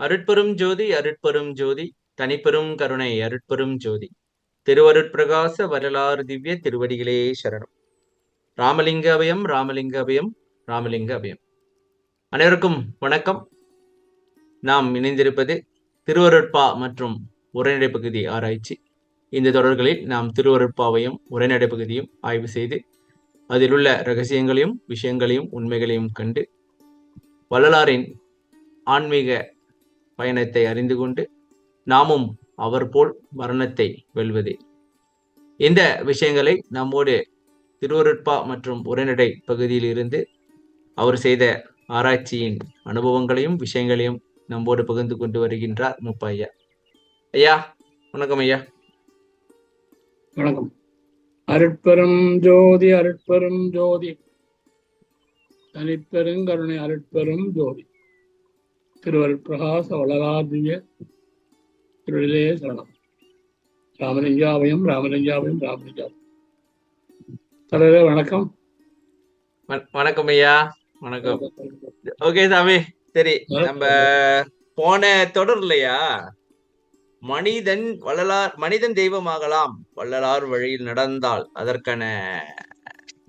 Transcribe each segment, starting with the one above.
அருட்பெரும் ஜோதி அருட்பெரும் ஜோதி தனிப்பெரும் கருணை அருட்பெரும் ஜோதி திருவருட்பிரகாச வரலாறு திவ்ய திருவடிகளே சரணம். ராமலிங்க அபயம் ராமலிங்க அபயம் ராமலிங்க அபயம். அனைவருக்கும் வணக்கம். நாம் இணைந்திருப்பது திருவருட்பா மற்றும் உரைநடை பகுதி ஆராய்ச்சி. இந்த தொடர்களில் நாம் திருவருட்பாவையும் உரைநடை பகுதியும் ஆய்வு செய்து அதில் உள்ள ரகசியங்களையும் விஷயங்களையும் உண்மைகளையும் கண்டு வள்ளலாரின் ஆன்மீக பயணத்தை அறிந்து கொண்டு நாமும் அவர் போல் மரணத்தை வெல்வதே. இந்த விஷயங்களை நம்மோடு திருவருட்பா மற்றும் உரைநடை பகுதியில் இருந்து அவர் செய்த ஆராய்ச்சியின் அனுபவங்களையும் விஷயங்களையும் நம்மோடு பகிர்ந்து கொண்டு வருகின்றார் முப்பா ஐயா. ஐயா வணக்கம். ஐயா வணக்கம். அருட்பெரும் ஜோதி அருட்பெரும் ஜோதி தனிப்பெருங்கருணை அருட்பெரும் ஜோதி திருவருட்பிரகாச வளராதிய திருவிலே சரணம். ராமலிங்காபயம் ராமலிங்காபயம் ராமலிங்காபயம். தலைவரே வணக்கம். வணக்கம் ஐயா. வணக்கம். ஓகே சாமி, சரி, நம்ம போன தொடர்லையா மனிதன் தெய்வமாகலாம் வள்ளலார் வழியில் நடந்தால் அதற்கான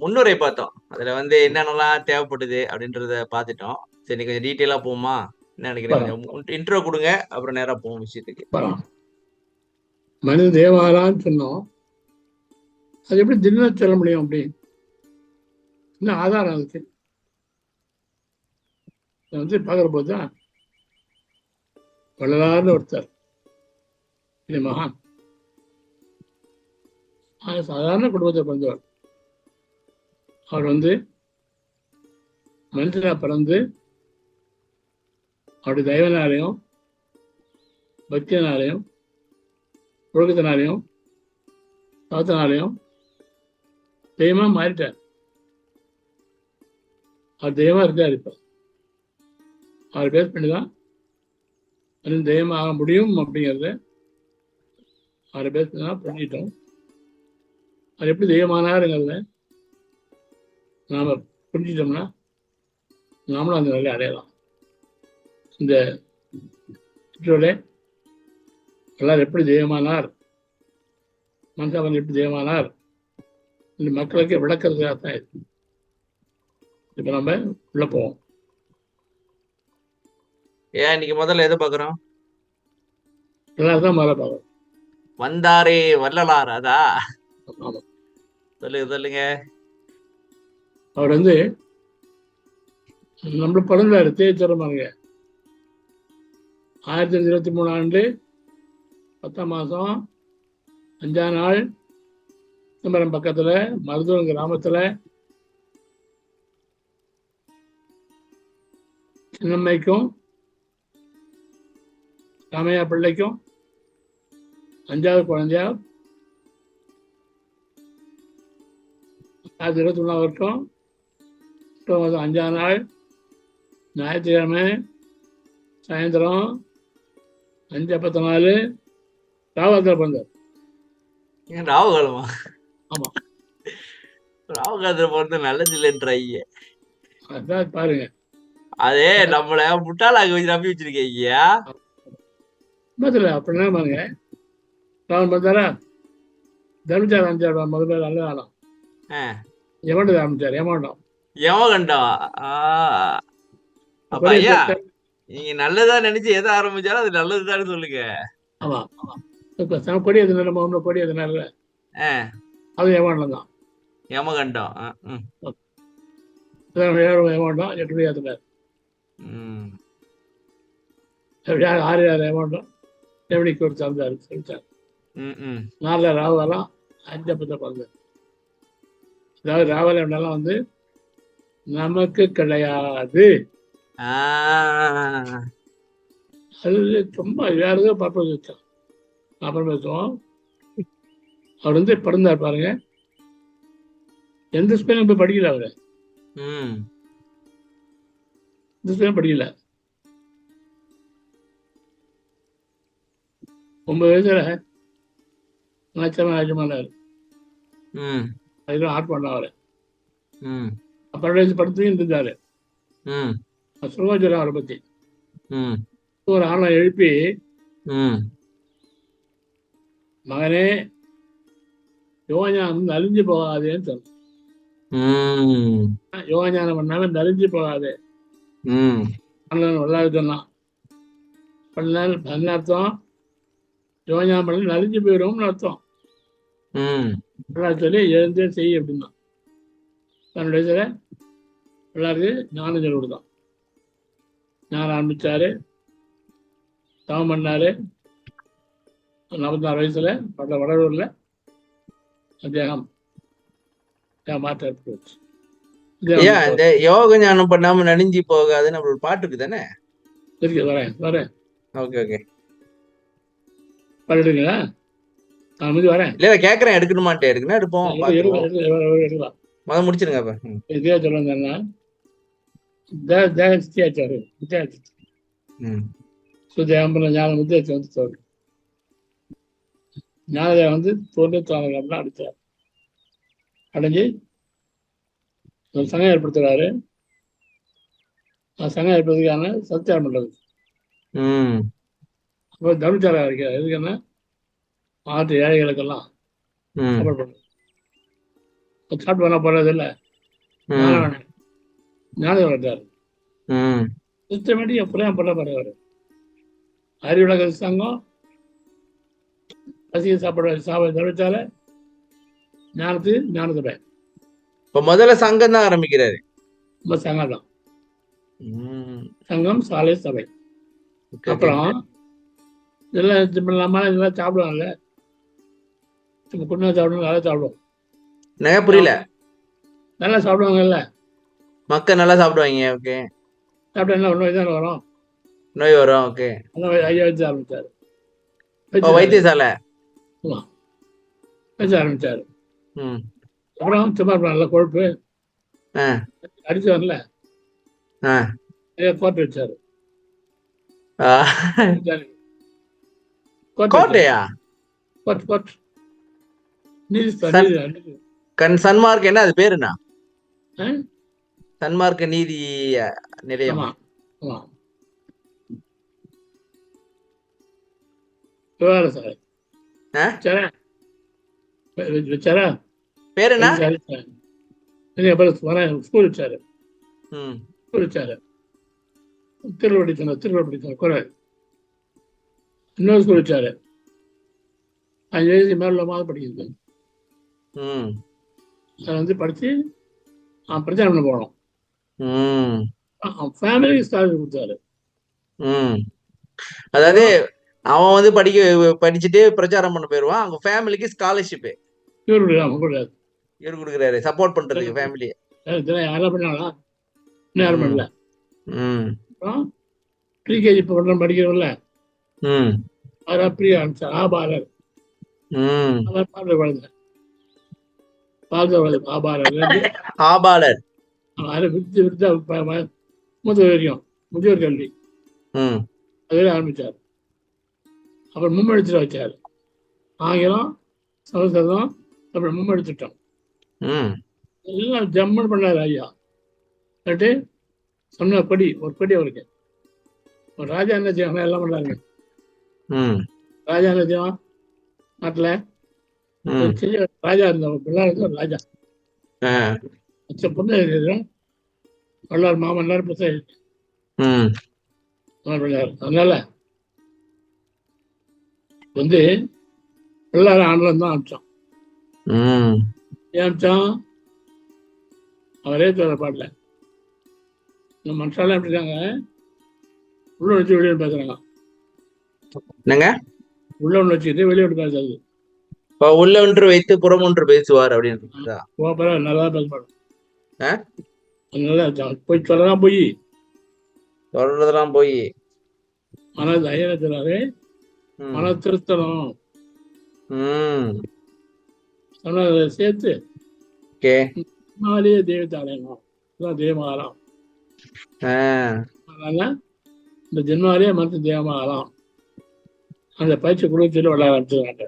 முன்னுரை பார்த்தோம். அதுல என்னென்னலாம் தேவைப்படுது அப்படின்றத பார்த்துட்டோம். சரி, கொஞ்சம் டீட்டெயிலா போமா? என்ன நினைக்கிறீங்க? இன்ட்ரோ கொடுங்க, அப்புறம் நேரா போவோம் விஷயத்துக்கு. மனித தேவாலான்னு சொன்னோம். அது எப்படி தின சொல்ல முடியும்? அப்படி என்ன ஆதாரம் அதுக்கு? பார்க்குற போதுதான் வள்ளலார்னு ஒருத்தர் மகான், சாதாரண குடும்பத்தை பிறந்தவர். அவர் மனுஷனா பிறந்து அவருடைய தெய்வனாலையும் பக்தியினாலையும் ஒழுக்கத்தினாலையும் தவத்தினாலையும் தெய்வமா மாறிட்டார். அவர் தெய்வமா இருக்கார். இப்ப அவர் பேஸ் பண்ணிதான் தெய்வமாக ஆக முடியும் அப்படிங்கிறத அவரை பேஸ் பண்ணி தான் பண்ணிட்டோம். அவர் எப்படி தெய்வமானாருங்கிறத நாம புரிஞ்சிட்டோம்னா நாமளும் அந்த நிலையை அடையலாம். இந்த சுற்றோட எல்லாரும் எப்படி தெய்வமானார், மனுஷன் எப்படி தெய்வமானார் இந்த மக்களுக்கு விளக்கிறதுக்காக தான் இருக்கு. இப்ப நம்ம உள்ள போவோம். ஏன் இன்னைக்கு முதல்ல எதை பாக்குறோம்? எல்லாரும் தான் முதல்ல பார்க்கறோம். வந்தாரே வள்ளலார். அதா சொல்லுங்க. அவர் நம்மள பிறந்தாரு தேய்ச்சரமாங்க 1923 ஆண்டு 10ஆம் மாதம் 5ஆம் நாள் சிதம்பரம் பக்கத்துல மருதூர் கிராமத்துல சின்னம்மைக்கும் ராமையா பிள்ளைக்கும் 5வது குழந்தையா 2021 வருஷம் 5ஆம் நாள் ஞாயிற்றுக்கிழமை சாயந்தரம் 5:54 ராவகாலத்தில் பிறந்தார். ராவகாலமா? ஆமா, ராவகாலத்துல பிறந்த நல்லது இல்லைன்ற ஐயா. அதான் பாருங்க, அதே நம்மள முட்டாளாக வச்சு நம்பி வச்சிருக்கேன் ஐயா. அப்படின்னா பாருங்க, ராவன் பிறந்தாரா தர்மச்சாரம் ஆரம்பிச்சார். முதல்ல நல்ல காலம் யமண்டது ஆரம்பிச்சார். யமகண்டம். அப்ப ஐயா நீங்க நல்லதா நினைச்சு எதை ஆரம்பிச்சாலும் அது நல்லதுதான் சொல்லுங்க. ஆமா, கொடி எது நல்ல கொடி எது நல்ல அது யமகண்டம் தான். யமகண்டம் யமகண்டம் 8 ஏத்துனார். 6 யமகண்டம் எவனிக்கு ஒரு சார்ந்தாரு சொல்லிட்டார். 4 ராவகாலம் 5:10 பிறந்தார். அதாவது ராவகாலம் நமக்கு கிடையாது. அது ரொம்ப வேறதோ பர்பஸ் வச்சான். அப்புறம் பேசுவோம். அவர் பிறந்தார் பாருங்க, எந்த ஸ்பெல்லிங் போய் படிக்கல. அவரு எந்த ஸ்பெல்லிங் படிக்கல. 9 வயசுல ஆச்சரியமானாரு. அதுதான் ஆட் பண்ணாரு. 12 வயசு படுத்து இருந்தாரு. சொல்லுவா அவரை பத்தி ஒரு ஆளை எழுப்பி, ம் மகனே யோகஞானம் நலிஞ்சு போகாதேன்னு சொன்ன. ம் யோகஞானம் பண்ணாம நலிஞ்சு போகாதே ம் வல்லாது சொன்னான். பண்ண அர்த்தம் யோகஞானம் பண்ண நலிஞ்சு போயிடும்னு அர்த்தம். ம் வல்லாது சொல்லி எழுந்தே செய் அப்படின்னா தன்னுடைய இதில் எல்லாருக்கும் ஞானம் சொல்லி கொடுத்தான். ஞானம் ஆரம்பிச்சாரு, தவம் பண்ணாரு. 46 வயசுல வடலூர்ல தேகம் மாற்ற ஏற்பட்டுச்சு. ஏன் இந்த யோக ஞானம் பண்ணாம நலிஞ்சு போகாதுன்னு அப்படி ஒரு பாட்டுக்கு தானே? இருக்கு, வரேன். Okay okay. எடுங்களா? நான் முடிஞ்சு வரேன். இல்ல கேக்குறேன், எடுக்கணுமான்ட்டு. எடுக்கணும், எடுப்போம். எடுக்கலாம். முதல்ல முடிச்சிருங்க. அப்ப இதே சொல்லுங்கன்னா தேகத்தியாச்சாரு வித்தியாச்சு சுதேகம் ஞானம் வித்தியாச்சு வந்து தோன்று ஞானதேவன் வந்து தோன்றி தோணலாம் அடித்தார். அடைஞ்சு ஒரு சங்கம் ஏற்படுத்துறாரு. சங்கம் ஏற்படுறதுக்கான சத்தியாரம் பண்றது. அப்போ தர்மச்சாரம் இருக்கிறார். எதுக்குன்னா மாற்று ஏழைகளுக்கெல்லாம் சப்போர்ட் பண்ணுறது. சாப்பிட்டு பண்ண போறது இல்லை. ஞானதேவன் வந்தார். சிஸ்டமேட்டிக் எப்படியும் பண்ண போறவர். அறிவுலக சங்கம் பசிய சாப்பிட தர்மச்சாலை ஞானத்துறை. இப்ப முதல்ல சங்கம் தான் ஆரம்பிக்கிறாரு. சங்கம் தான். சங்கம், சாலை, சபை. அப்புறம் இதெல்லாம் சாப்பிடுவாங்கல்ல, குண்டா சாப்பிடுவோம், நல்லா சாப்பிடுவோம். புரியல. நல்லா சாப்பிடுவாங்கல்ல, மக்கள் நல்லா சாப்பிடுவாங்க. ஓகே. சாப்பிட்டா என்ன நோய் தானே வரும். நோய் வரும். ஓகே. ஐயா வச்சு ஆரம்பிச்சாரு. வைத்தியசாலை வச்சு ஆரம்பிச்சாரு. அப்புறம் சும்மா நல்ல கொழுப்பு அடிச்சு வரல, கோட்டை வச்சாரு. கோட்டையா? சன்மார்க் என்ன அது பேருனா? சன்மார்க்க நீதி நிலையம். பேரு என்ன? ஸ்கூல் வச்சாரு. திருவள்ளி குறை. இன்னொரு ஸ்கூல் வச்சாரு. 5 வயசு மேல படிக்கிறது. அதை வந்து படிச்சு பிரச்சாரம் பண்ண போனோம். ஃபேமிலிக்கு ஸ்காலர்ஷிப் கொடுத்தாரு. அதாவது அவன் வந்து படிச்சுட்டு பிரச்சாரம் பண்ண போயிருவான். அவங்க ஃபேமிலிக்கு ஸ்காலர்ஷிப் இவரு கொடுக்குறாரு, சப்போர்ட் பண்றதுக்கு ஃபேமிலி. யாரும் பண்ணாங்களா? யாரும் பண்ணல. ப்ரீகேஜி படிக்கிறவங்கள அதான் பிரியா ஆரம்பிச்சார். ஆபாரர் குழந்தை ஆபாலர் முதியோர் கல்வி அதுவே ஆரம்பிச்சார். அப்புறம் மும்மெடுத்துட்டு வச்சாரு. ஆங்கிலம், சமஸ்கிருதம், அப்புறம் மும்மெடுத்துட்டோம். எல்லாம் ஜம்மன் பண்ணாரு ஐயா. சொன்ன ஒரு படி அவருக்கு. ஒரு ராஜா என்ன செய்வாங்க, எல்லாம் பண்ணாருங்க. ராஜா என்ன செய்வான் நாட்டுல? ராஜா இருந்த ராஜா பொண்ணு வள்ளார் மாமன்னார் புத்தகம். அதனால வந்து எல்லாரும் ஆண்டவன் தான் அமிச்சான். ஏன் அமிச்சான்? அவரே தோற பாடல. மனுஷாலாம் எப்படி இருக்காங்க? உள்ள வச்சு வெளியே பேசுறாங்க. உள்ள ஒன்று வச்சுக்கிட்டு வெளியே விட்டு பேசுறது. உள்ள ஒன்று வைத்து புறம் ஒன்று பேசுவார் அப்படின்னு நல்லா பேச போய் சொல்லலாம். போய் சொல்றதெல்லாம் போய் மன தைரியத்தினாலே மன திருத்தணும் சொன்னதை சேர்த்து தெய்வத்தை அடையணும். தெய்வமாகலாம். அதனால இந்த ஜென்மாலேயே மனசு தெய்வமாகலாம். அந்த பயிற்சி குடும்பத்தில் விளையாட ஆரம்பிச்சுருக்காங்க.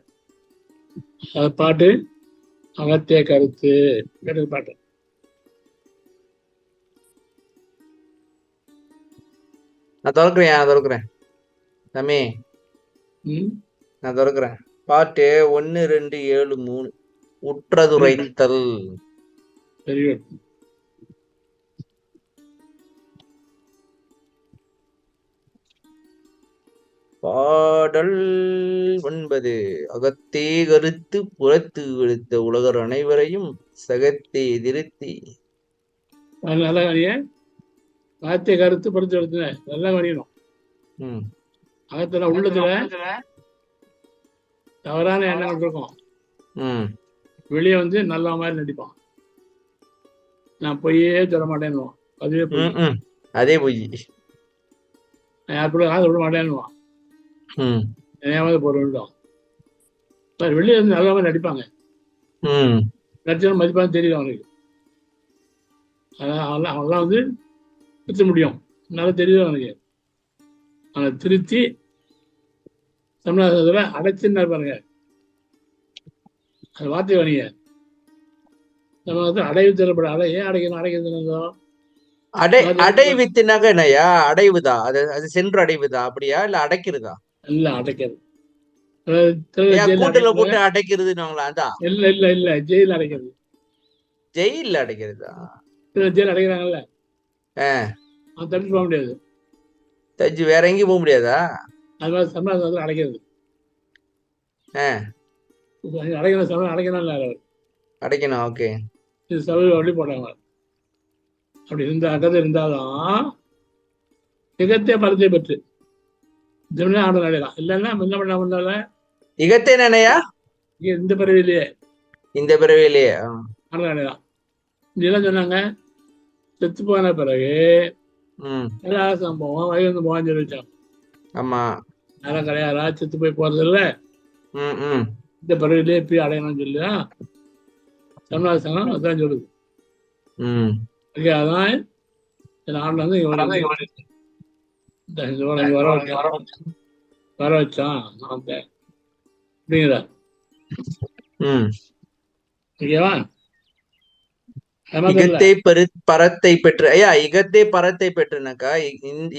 அது பாட்டு அகத்திய கருத்து கேட்டது பாட்டு. நான் திறக்கிறேன். தம்பி ம் நான் திறக்கிறேன். பாட்டு 1 2 7 3 உற்றதுரைத்தல். Very good. பாடல் 9 அகத்தே கருத்து புறத்து எடுத்த உலகர் அனைவரையும் சகத்தே திருத்தி. நல்லா கவனிய. வார்த்தை கருத்து பொறுத்து எடுத்து நல்லா கவனிக்கணும். ம் அகத்துல உள்ளத்துல தவறான எண்ணங்கள் இருக்கும். ம் வெளியே வந்து நல்ல மாதிரி நடிப்பான். நான் பொய்யே சொல்ல மாட்டேன்னுவான். அதுவே பொய். ம் ம் அதே பொய். நான் யார் கூட காசு விட மாட்டேன்னுவான். ம் ஏமாவது போறோம். வெளியே வந்து நல்ல மாதிரி நடிப்பாங்க. ம் நடிச்சாலும் மதிப்பான்னு தெரியுது அவனுக்கு. அவன்லாம் வந்து திருத்த முடியும். நல்லா தெரியுது அவனுக்கு. அவனை திருத்தி தமிழகத்துல அடைச்சுன்னு இருப்பாருங்க. அந்த வார்த்தை வணிக தமிழகத்தில் அடைவு தேவைப்பட அடை ஏன் அடைக்கணும் அடைக்கிறது அடைவித்துனாக்க என்னையா? அடைவுதா? அது சென்று அடைவுதா? அப்படியா இல்ல அடைக்கிறதா? இல்ல அடைக்கிறது. கூட்டுல போட்டு அடைக்கிறதுன்னு அதான். இல்ல இல்ல இல்ல ஜெயில் அடைக்கிறது. ஜெயில அடைக்கிறதா? ஜெயில் அடைக்கிறாங்கல்ல, அவன் தப்பிச்சு போக முடியாது. தச்சு வேற எங்கேயும் போக முடியாதா? அது மாதிரி தமிழகத்தில் அடைக்கிறது. அடைக்கணும் சமயம் அடைக்கணும் அடைக்கணும். ஓகே. இது சபை வழி போட்டாங்க. அப்படி இருந்த அகதை இருந்தாலும் இகத்தே பரத்தை பெற்று ஆண்டு நடையலாம். இல்லைன்னா என்ன பண்ண முடியல. இகத்தே நினையா இந்த பிறவிலேயே ஆண்டு நடையலாம். இதெல்லாம் சொன்னாங்க. செத்து போன பிறகு எல்லா சம்பவம் வயது போவான்னு சொல்லி வச்சாங்க. ஆமா, யாரும் கிடையாதா செத்து போய் போறது இல்ல, இந்த பிறவிலேயே போய் அடையணும்னு சொல்லிதான் தமிழ்நாடு சங்கம் அதான் சொல்லுது. அதான் ஆண்டு வந்து வர வச்சான் அப்படிங்கிறார். ஓகேவா? இகத்தே பரத்தை பெற்று ஐயா, இகத்தே பரத்தை பெற்றுனாக்கா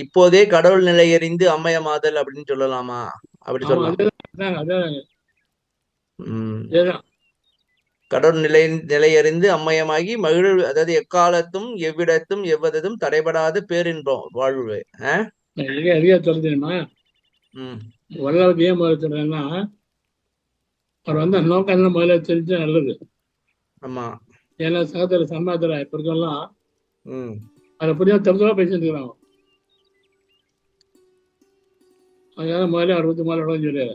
இப்போதே கடவுள் நிலையறிந்து அம்மையமாதல் அப்படின்னு சொல்லலாமா? அப்படி சொல்லலாம். கடவுள் நிலையறிந்து அம்மையமாகி மகிழ், அதாவது எக்காலத்தும் எவ்விடத்தும் எவ்வதும் தடைபடாத பேரின்பம் வாழ்வு. தெரியுமா? வல்லவருக்கு ஏன் முதல்ல சொல்றேன்னா, அவர் வந்து நோக்கம் முதல்ல தெரிஞ்சா நல்லது. ஆமா, ஏன்னா சகோதர சமாதார இப்ப இருக்கலாம் அதை புரியா தப்புதா பேசிட்டு இருக்கிறாங்க. அதனால முதல்ல அவர் வந்து முதல்ல சொல்லிடுறாரு.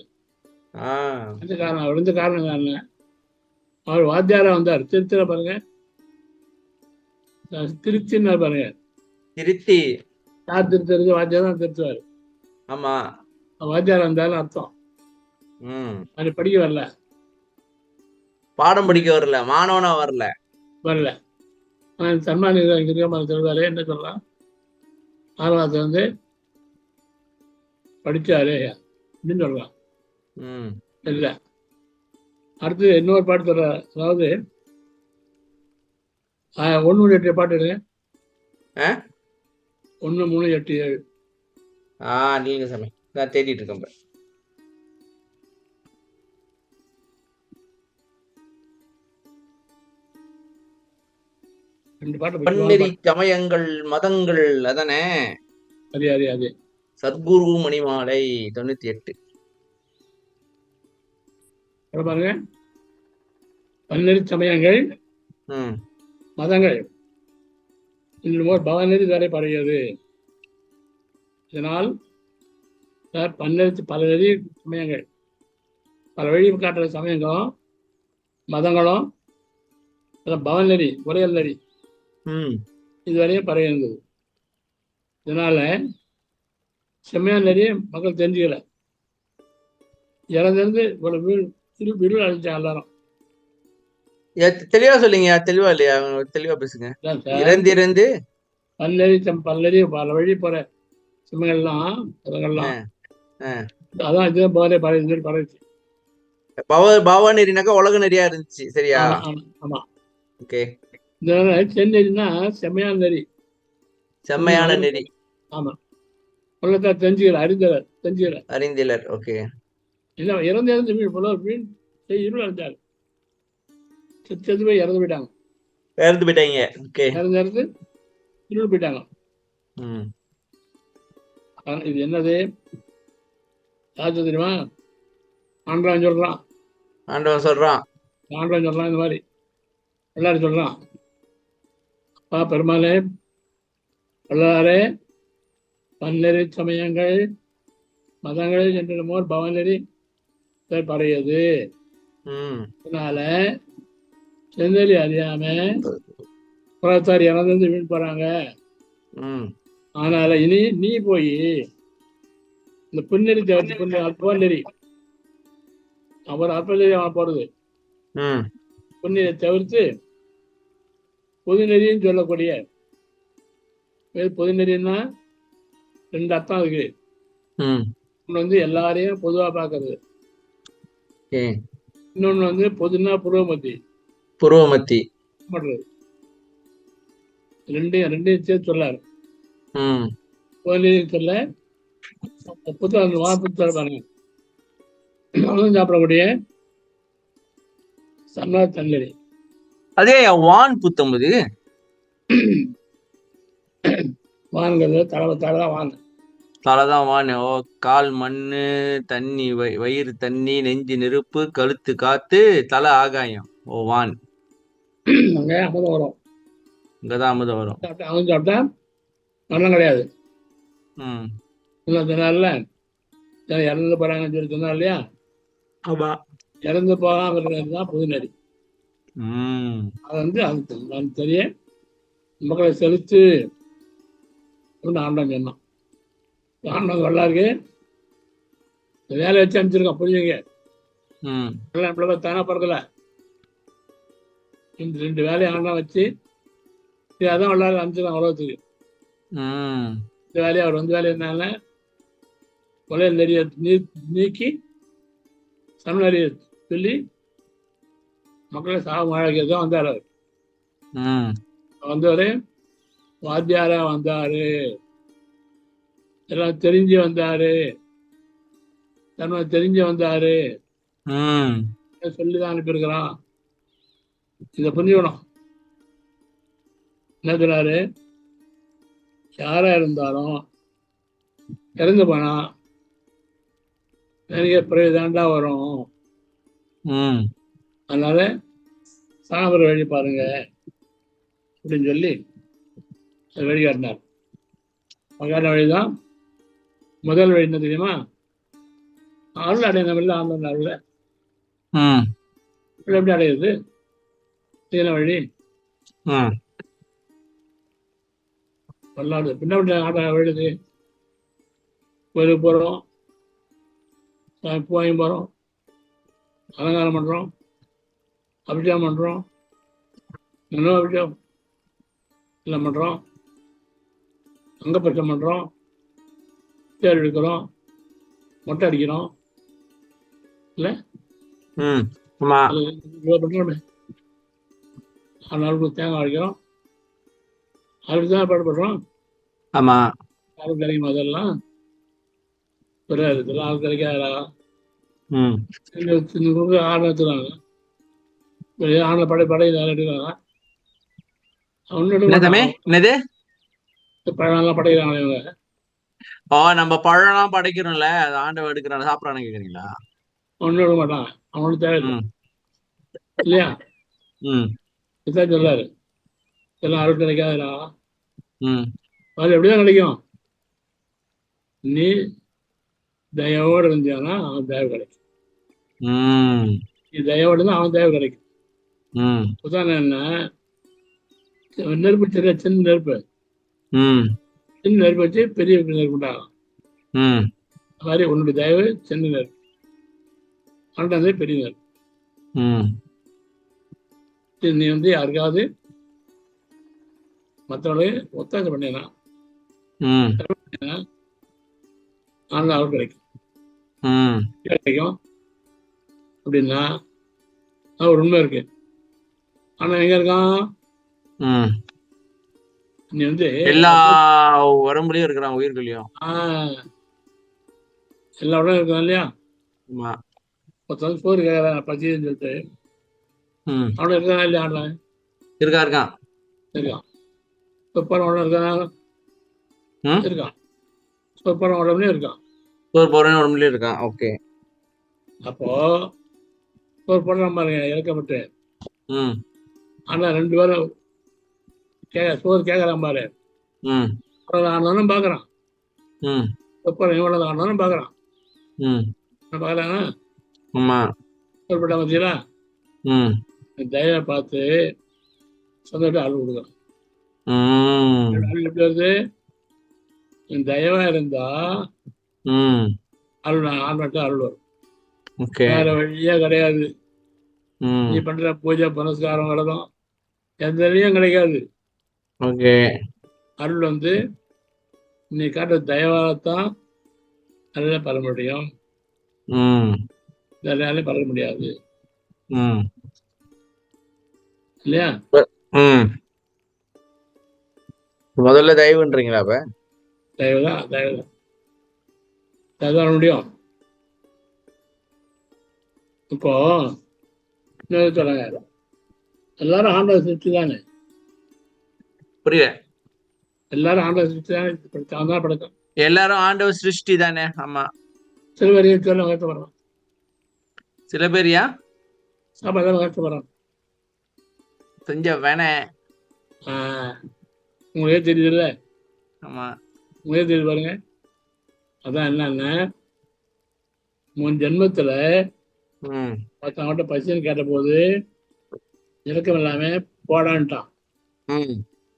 அவர் வந்து காரணம் என்ன, அவர் வாத்தியாரா வந்தார். திருத்தில பாருங்க, திருச்சின்னு பாருங்க. திருத்தி யார் திருத்தருக்கு? வாத்தியார் தான் திருத்துவாரு. ஆமா, வாத்தியாரா இருந்தாலும் அர்த்தம் அது படிக்க வரல, பாடம் படிக்க வரல, மாணவனா வரல. சன்மானி சொல்றாரு. என்ன சொல்லலாம், ஆர்வாத்தை வந்து படிச்சாரு அப்படின்னு சொல்லலாம். இல்ல, அடுத்து இன்னொரு பாட்டு சொல்ற, அதாவது 1 3 8 பாட்டு 1 3 8 7. நீங்க சமயம் நான் தேடிட்டு இருக்கேன். பன்னெறி சமயங்கள் மதங்கள் அதானே? அதே சத்குரு மணிமாலை 98. பாருங்க, பன்னெறி சமயங்கள் மதங்கள் பவநெறி தடை படுகிறது. இதனால் பல நெறி சமயங்கள், பல வழி காட்டுற சமயங்களும் மதங்களும் பவநெறி உரையல் நெறி இதுவரையும் பரவியிருந்தது. இதனால செம்மையான நெறிய மக்கள் தெரிஞ்சுக்கல. இறந்திருந்து விருள் அழிச்சாங்க எல்லாரும். தெளிவா சொல்லுங்க. தெளிவா இல்லையா? தெளிவா பேசுங்க. இறந்து பல்நெறி பல வழி போற சமயங்கள்லாம் அதெல்லாம் அதான் இது பரவிச்சு. பாவ நெறினாக்கா உலக நெறியா இருந்துச்சு. சரியா? ஆமா. ஓகே. செந்நெறினா செம்மையான நெறி. செம்மையான நெறி. ஆமா, உள்ளத்தார் தெரிஞ்சுக்கல, அறிந்தவர் தெரிஞ்சுக்கல. அறிந்திலர். ஓகே. இல்லை, இறந்து மீன் புலவர் மீன் இருள் அடைஞ்சாரு. செத்து போய் இறந்து போயிட்டாங்க. இறந்து போயிட்டாங்க. ஓகே. இறந்து இருள் போயிட்டாங்க. இது என்னது யாரு தெரியுமா? ஆண்டவன் சொல்றான். ஆண்டவன் சொல்றான். ஆண்டவன் சொல்றான் இந்த மாதிரி எல்லாரும் சொல்றான். அப்பா பெருமாளே, வல்லாரே, பன்னெறி சமயங்கள் மதங்கள் என்றமோர் பவனெறி படையது. அதனால செந்தறி அறியாம புறத்தார் இறந்து வீண் போறாங்க. அதனால இனி நீ போய் இந்த புன்னெறி தவிர்த்து அற்பநெறி அவர் அற்பநெறி அவன் போறது புன்னெறி தவிர்த்து பொதுநெறின்னு சொல்லக்கூடிய பொதுநெறின்னா 2 அர்த்தம் இருக்கு. ஒண்ணு எல்லாரையும் பொதுவா பாக்குறது, இன்னொன்னு பொதுன்னா புருவமத்தி பண்றது. ரெண்டையும் சேர்த்து சொல்லாரு. பொதுநெறி சொல்ல புத்தகம் வானப்புத்தர் பாருங்க, சாப்பிடக்கூடிய சன்னார் தண்ணீர். அதே வான் புத்தம்பது வான்கிறது தலைதான் வான். தலைதான் வான். ஓ, கால் மண்ணு, தண்ணி வயிறு தண்ணி, நெஞ்சு நெருப்பு, கழுத்து காத்து, தலை ஆகாயம். ஓ வான். அங்க அமுதம் வரும். இங்கதான் அமுதம் வரும். அவங்க சாப்பிட்டா மரணம் கிடையாது. சொன்னால இறந்து போறாங்கன்னு சொல்லி சொன்னா இல்லையா? இறந்து போகாம இருக்கிறது தான் பொதுநெறி. அது அது தெரிய மக்களை செலுத்து ஆண்டவன் சொன்னான். ஆண்டவன் வல்லாருக்கு வேலை வச்சு அனுப்பிச்சிருக்கான். புரியுங்க, தானே பிறக்கல. இந்த 2 வேலையை ஆண்டவன் வச்சு அதான் வல்லாருக்கு அனுப்பிச்சிருக்கான் உலகத்துக்கு. இந்த வேலையை அவர் வேலை என்னால கொலை நெறிய நீக்கி சமநெறிய சொல்லி மக்களை சாக தான் வந்தார். அவர் வந்தவரு வாத்தியாரா வந்தாரு, எல்லாம் தெரிஞ்சு வந்தாரு, தன்மை தெரிஞ்சு வந்தாரு சொல்லிதான் அனுப்பியிருக்கிறான். இதை புரிஞ்சுக்கணும். என்ன சொல்றாரு? யாரா இருந்தாலும் இறந்து போனா நிறைய பிறகுதாண்டா வரும். அதனால சாகர வழி பாருங்க அப்படின்னு சொல்லி வழிகாட்டினார். மகான வழிதான் முதல் வழி. என்ன தெரியுமா? அருள் அடையணும். ஆண்டவன் அருள் எப்படி அடையுது? வழி வரலாறு பின்ன விழுது. கோயிலுக்கு போறோம், பூவாயும் போறோம், அலங்காரம் பண்றோம், அபிஷேகம் பண்றோம், அபிஷேகம் எல்லாம் பண்றோம், அங்கப்பட்சம் பண்றோம், தேர் எடுக்கிறோம், மொட்டை அடிக்கிறோம். இல்ல பண்றோமே. அதனால தேங்காய் அடிக்கிறோம், அதுக்குதான் பாடுபடுறோம். ஆமா, ஆள் கிடைக்கும். அதெல்லாம் பெரிய ஆள் கிடைக்காதா? ஆள் எடுத்துறாங்க, ஆளை படை எடுக்கிறாங்க. பழம் படைக்கிறாங்க இவங்க. நம்ம பழம் படைக்கிறோம்ல, அது ஆண்டவன் எடுக்கிறான் சாப்பிடறான்னு கேக்குறீங்களா? ஒன்னும் எடுக்க மாட்டான், அவனுக்கு தேவை இல்லையா? இதான் சொல்லாரு, எல்லாம் அருள் கிடைக்காதுடா. அது எப்படிதான் கிடைக்கும்? நீ தயவோடு இருந்தானா அவன் தயவு கிடைக்கும். நீ தயவோடு இருந்தா அவன் தயவு கிடைக்கும். உதாரணம் என்ன? நெருப்பு தெரிய, சின்ன நெருப்பு வச்சு பெரிய நெருப்பு உண்டாகும். அது மாதிரி உன்னுடைய தயவு சின்ன நெருப்பு, ஆண்டதே பெரிய நெருப்பு. நீ யாருக்காவது மற்றவர்களுக்கு ஒத்தாசை பண்ணினா ஆள் கிடைக்கும். அப்படின்னா ஒரு உண்மை இருக்கு. ஆனா எங்க இருக்கான்? நீ வந்து எல்லா உடம்புலயும் இருக்கிறான், உயிர்களையும். எல்லா உடம்பும் இருக்கான் இல்லையா? ஆமா. ஒருத்தன் சோறு கேட்கறான் பசின்னு சொல்லிட்டு, அவன இருக்கானா இல்லையா? ஆடுறான் இருக்கான். இருக்கான். சொப்பான உடம்பு இருக்கானா? இருக்கான். சொப்பான உடம்புலயும் இருக்கான். சோறு போடுறேன் உடம்புலயும் இருக்கான். ஓகே. அப்போ சோறு போடுறான் பாருங்க இறக்கப்பட்டு. ஆனா 2 பேரும் சோறு கேட்கறான் பாரு. ஆனாலும் பாக்குறான். சொப்பான இவனதான் ஆனாலும் பாக்குறான். பாக்குறாங்க. ஆமா. சோறு போட்டா பார்த்தீங்களா? தயவை பார்த்து சொந்தத்தை அருள் கொடுக்குறான். எப்படி வருது? தயவா இருந்தா அருள் ஆன்மட்டு அருள் வரும். வேற வழியே கிடையாது. நீ பண்ற பூஜை புனஸ்காரம் விரதம் எந்த வழியும் கிடைக்காது. அருள் வந்து நீ காட்டுற தயவாகத்தான் நல்ல பெற முடியும். நல்ல பெற முடியாது இல்லையா? முதல்ல தயவுன்றீங்களா? அப்ப தயவுதான் தயவுதான் முடியும். இப்போ சொல்லுங்க, எல்லாரும் ஆண்டவர் சிருஷ்டி தானே. புரியல. எல்லாரும் ஆண்டவர் சிருஷ்டி தானே படைக்கும். எல்லாரும் ஆண்டவர் சிருஷ்டி தானே. ஆமா. சில பேர் சொல்ல கஷ்டப்படுறோம். சில பேரியா சாப்பாடு கஷ்டப்படுறோம். செஞ்ச வேண உங்களுக்கே தெரியுதுல்ல. ஆமா, உங்களுக்கே தெரியுது பாருங்க. அதான் என்னன்னா, முன் ஜென்மத்துல மற்றவங்கிட்ட பசின்னு கேட்ட போது இறக்கம் இல்லாம போடான்ட்டான்.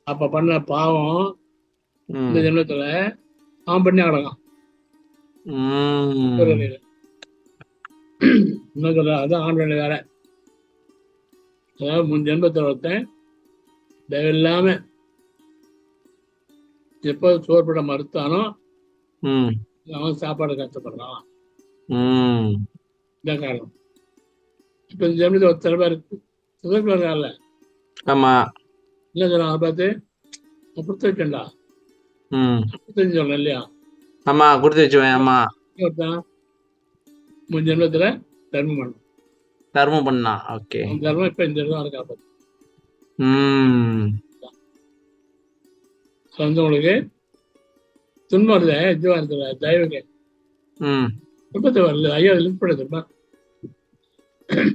அப்ப பண்ண பாவம் இந்த ஜென்மத்துல அவன் பண்ணி அடங்கான். என்ன சொல்ற? அதான் ஆண்டோட வேலை. அதாவது முன் ஜென்மத்தில் ஒருத்தன் தேவையில்லாம எப்போ சோறுபட மறுத்தானோ அவன் சாப்பாடு கஷ்டப்படுறான். இதான் காரணம். இப்ப இந்த ஜென்மத்தில் சில பேர் இருக்காங்கல்ல. ஆமா. என்ன சொல்றான்? அதை பார்த்து கொடுத்து வச்சேன்டா கொடுத்து சொல்றேன் இல்லையா? ஆமா, கொடுத்து வச்சுவேன். ஆமா, ஒருத்தன் முன் ஜென்மத்துல தர்மம் பண்ணா. ஓகே. தர்மம் இப்ப இந்த ஜென்மம் காப்பாத்து. வந்து உங்களுக்கு துன்பம் வருது, இதுவா இருக்குல்ல, தயவுக்கு துன்பத்தை வரல. ஐயா லிஸ்ட் பண்ண தெரியுமா?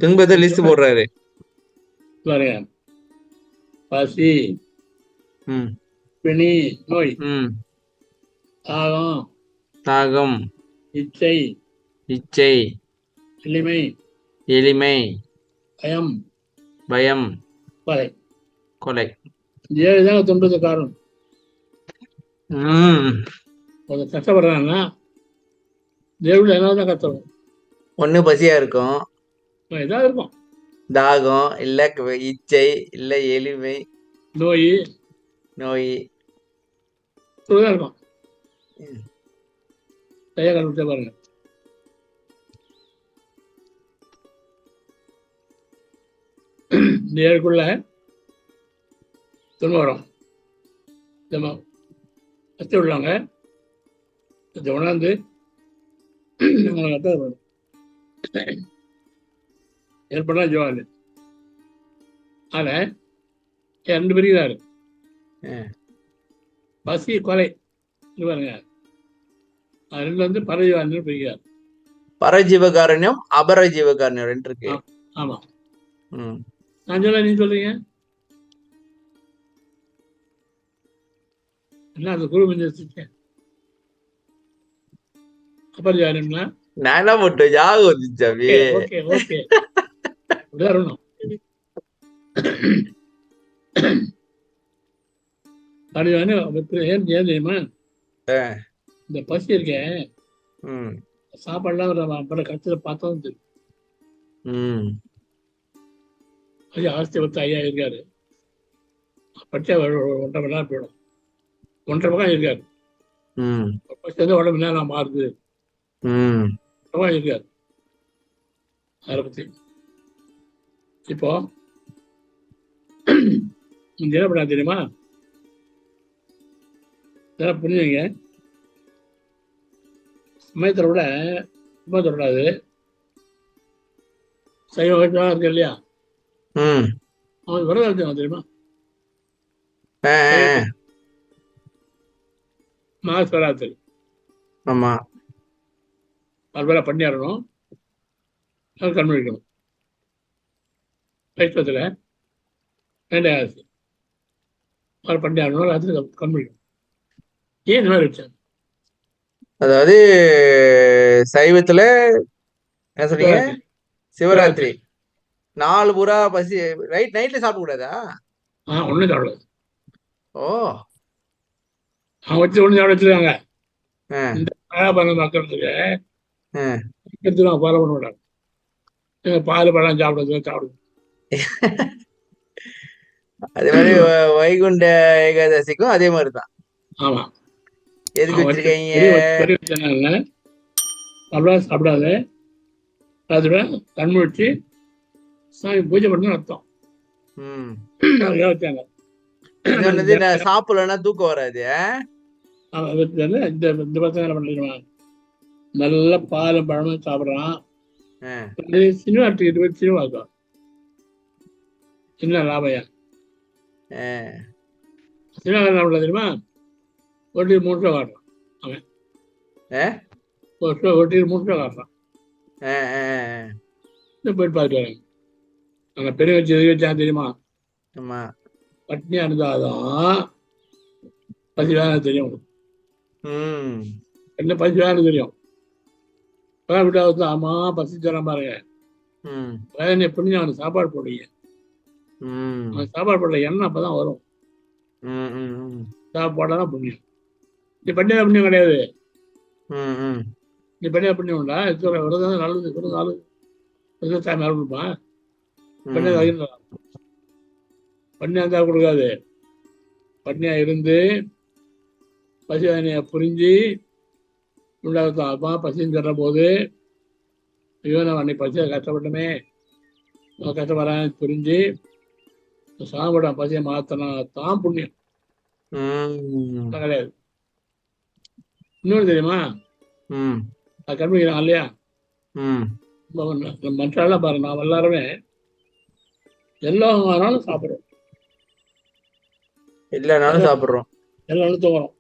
துன்பத்தை லிஸ்ட் போடுறாரு பாருங்க. பசி, பிணி, நோய், தாகம், இச்சை, எளிமை, பயம், கொலை. 7 தாங்க துன்பத்துக்கு காரணம். கொஞ்சம் கஷ்டப்படுறாங்கன்னா தேவடில் என்ன கஷ்டம்? ஒண்ணு பசியா இருக்கும், ஏதாவது இருக்கும், தாகம் இல்ல, இச்சை இல்ல, எளிமை, நோய் இருக்கும். கையை கண்டுபிடிச்ச பாருங்க. இந்த 7க்குள்ள துன்பம் வரும். கஷ்டம் விடலாங்க. உணர்ந்து ஏற்படா ஜோவாலு. ஆனா 2 பிரிகிறாரு. பசி, கொலை பாருங்க. 2 வந்து பரஜீவாரண்யம் பிரிக்கிறார். பரஜீவகாரண்யம், அபரஜீவகாரண்யம் 2 இருக்கு. ஆமா. நான் சொல்ல, நீ சொல்றீங்க என்ன? அந்த குரு மஞ்சள் அபரஜீவாரண்யம்னா நானா போட்டு ஞாபகம் வந்துச்சாமி. ஓகே ஓகே உதாரணம். ஏன் தெரியுமா? இந்த பசி இருக்க சாப்பாடுலாம் கருத்துல பார்த்தோம் தெரியும். ஆஸ்தி பத்து ஐயா இருக்காரு. பச்சை 1.5 மணி நேரம் போயிடும். 1.5 பக்கம் இருக்காரு. உடம்பு நேரம் மாறுது இருக்காரு. அதை பத்தி இப்போ என்ன பண்ணா தெரியுமா? இதெல்லாம் புரிஞ்சுங்க. சமயத்தை விட சும்மா தொடராது. சைவ வைத்தா இருக்கு இல்லையா, அவன் விரதம் இருக்கான் தெரியுமா? மகாசிவராத்திரி ஆமா அது வேலை பண்ணி ஆடணும், அது கண் வைக்கணும். வைஷ்ணவத்தில் வேண்டாம் அது பண்ணி ஆடணும், ராத்திரி கண் வைக்கணும். ஏன் இந்த மாதிரி வச்சாங்க? அதாவது சைவத்துல என்ன சொன்னீங்க? சிவராத்திரி 4 புறா பசி நைட்ல சாப்பிட கூடாதா? ஒண்ணும் சாப்பிடாது. ஓ அவங்க வச்சு ஒண்ணு சாப்பிட வச்சிருக்காங்க. இந்த பழம் மக்களுக்கு ஃபாலோ பண்ண மாட்டாங்க. பால் பழம் சாப்பிடுறது. அதே மாதிரி வைகுண்ட ஏகாதசிக்கும் அதே மாதிரிதான். ஆமா, எதுக்கு வச்சிருக்கீங்க? சாப்பிடாத அதோட கண் முடிச்சு சாமி பூஜை பண்ண அர்த்தம். வச்சாங்க. சாப்பிடலன்னா தூக்கம் வராது. இந்த பசங்க என்ன பண்ணிடுவான், நல்ல பாலும் பழமும் சாப்பிடுறான். சினிமா டிக்கெட் போய் சினிமா இருக்கும். என்ன லாபையா? சினிமா என்ன பண்ண தெரியுமா? ஒட்டி 3 ரூபா காட்டுறான் அவன். 3 ரூபா காட்டுறான். போயிட்டு பார்த்துட்டு வரேன். அந்த பெரிய வச்சு எது வச்சா தெரியுமா? பட்னியா இருந்தாதான் பசி வேணும் தெரியும். என்ன பசி வேணும் தெரியும். விட்டா ஆமா பசி தரம் பாருங்க. வேதனை புரிஞ்சு அவனுக்கு சாப்பாடு போடுவீங்க. அவன் சாப்பாடு போடல எண்ணெய் அப்பதான் வரும். சாப்பாடுதான் புண்ணியம். நீ பண்ணியா புண்ணியம் கிடையாது. நீ பண்ணியா புண்ணியம் உண்டா? விரதம் நல்லது, விரதம் நல்லது. சாமி அருள்ப்பா. பண்ணியா பண்ணியா இருந்தா கொடுக்காது. பண்ணியா இருந்து பசி வேதனைய புரிஞ்சு உண்டாகத்தான். அப்பா பசின்னு தர்ற போது ஐயோ நம்ம அன்னைக்கு பசியை கஷ்டப்பட்டோமே, கஷ்டப்படுறான்னு புரிஞ்சு சாப்பிட பசியை மாத்தனா தான் புண்ணியம் கிடையாது. இன்னொன்று தெரியுமா? அது கண்டுபிடிக்கிறான் இல்லையா? மற்றாலாம் பாருங்க, நாம் எல்லாருமே எல்லாரும் சாப்பிடுறோம், எல்லாரும் சாப்பிடுறோம், எல்லாரும் தூங்குறோம்.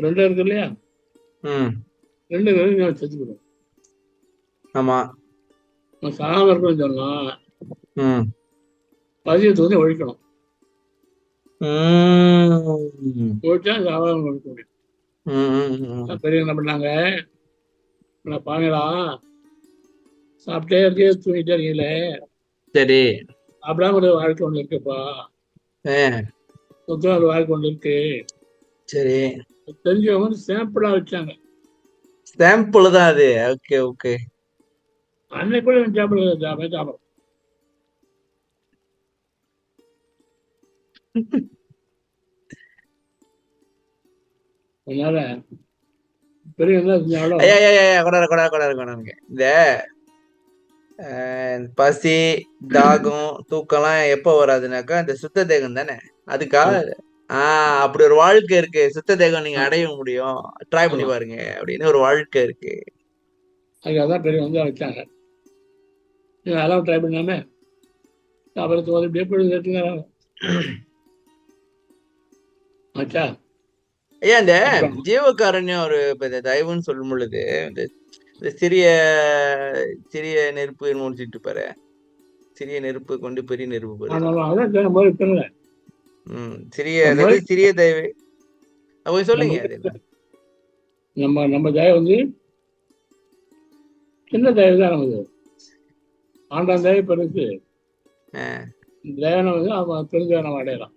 2 இருக்கு இல்லையா? 2 பேரும் செத்து போடும். ஆமா, சாகாம இருக்கணும்னு சொன்னா பசியை தூக்கி ஒழிக்கணும். ஒழிச்சா சாகாம இருக்க முடியும். பெரிய என்ன பண்ணாங்க, பாங்களா சாப்பிட்டே இருக்கே தூங்கிட்டே இருக்கீங்களே, சரி சாப்பிடாம ஒரு வாழ்க்கை ஒண்ணு இருக்குப்பா, ஒரு வாழ்க்கை ஒண்ணு இருக்கு. சரி, தெரிஞ்சவங்க சாம்பிளா வச்சாங்க. சாம்பிள் தான் அது. Okay okay. அன்னைக்கு கூட சாப்பிடும். அதனால பெரிய இந்த பசி தாகம் தூக்கம்லாம் எப்ப வராதுனாக்கா இந்த சுத்த தேகம் தானே. அதுக்காக அப்படி ஒரு வாழ்க்கை இருக்கு. சுத்த தேகம் நீங்க அடைய முடியும், ட்ரை பண்ணி பாருங்க அப்படின்னு ஒரு வாழ்க்கை இருக்கு. அதுக்காகதான் பெரிய வந்து வச்சாங்க. அதெல்லாம் ட்ரை பண்ணாம ஆச்சா. ஐயா, இந்த ஜீவகாரண்யம் ஒரு தயவுன்னு சொல்லும் பொழுது இந்த சிறிய சிறிய நெருப்பு முடிச்சுட்டு பாரு, சிறிய நெருப்பு கொண்டு பெரிய நெருப்பு பாரு. சிறிய சிறிய தயவு அவங்க சொல்லுங்க. நம்ம தயவு வந்து சின்ன தயவு தான் நமக்கு. ஆண்டாம் தயவு பெருசு. தயவனை வந்து அவன் பெருசை நம்ம அடையலாம்.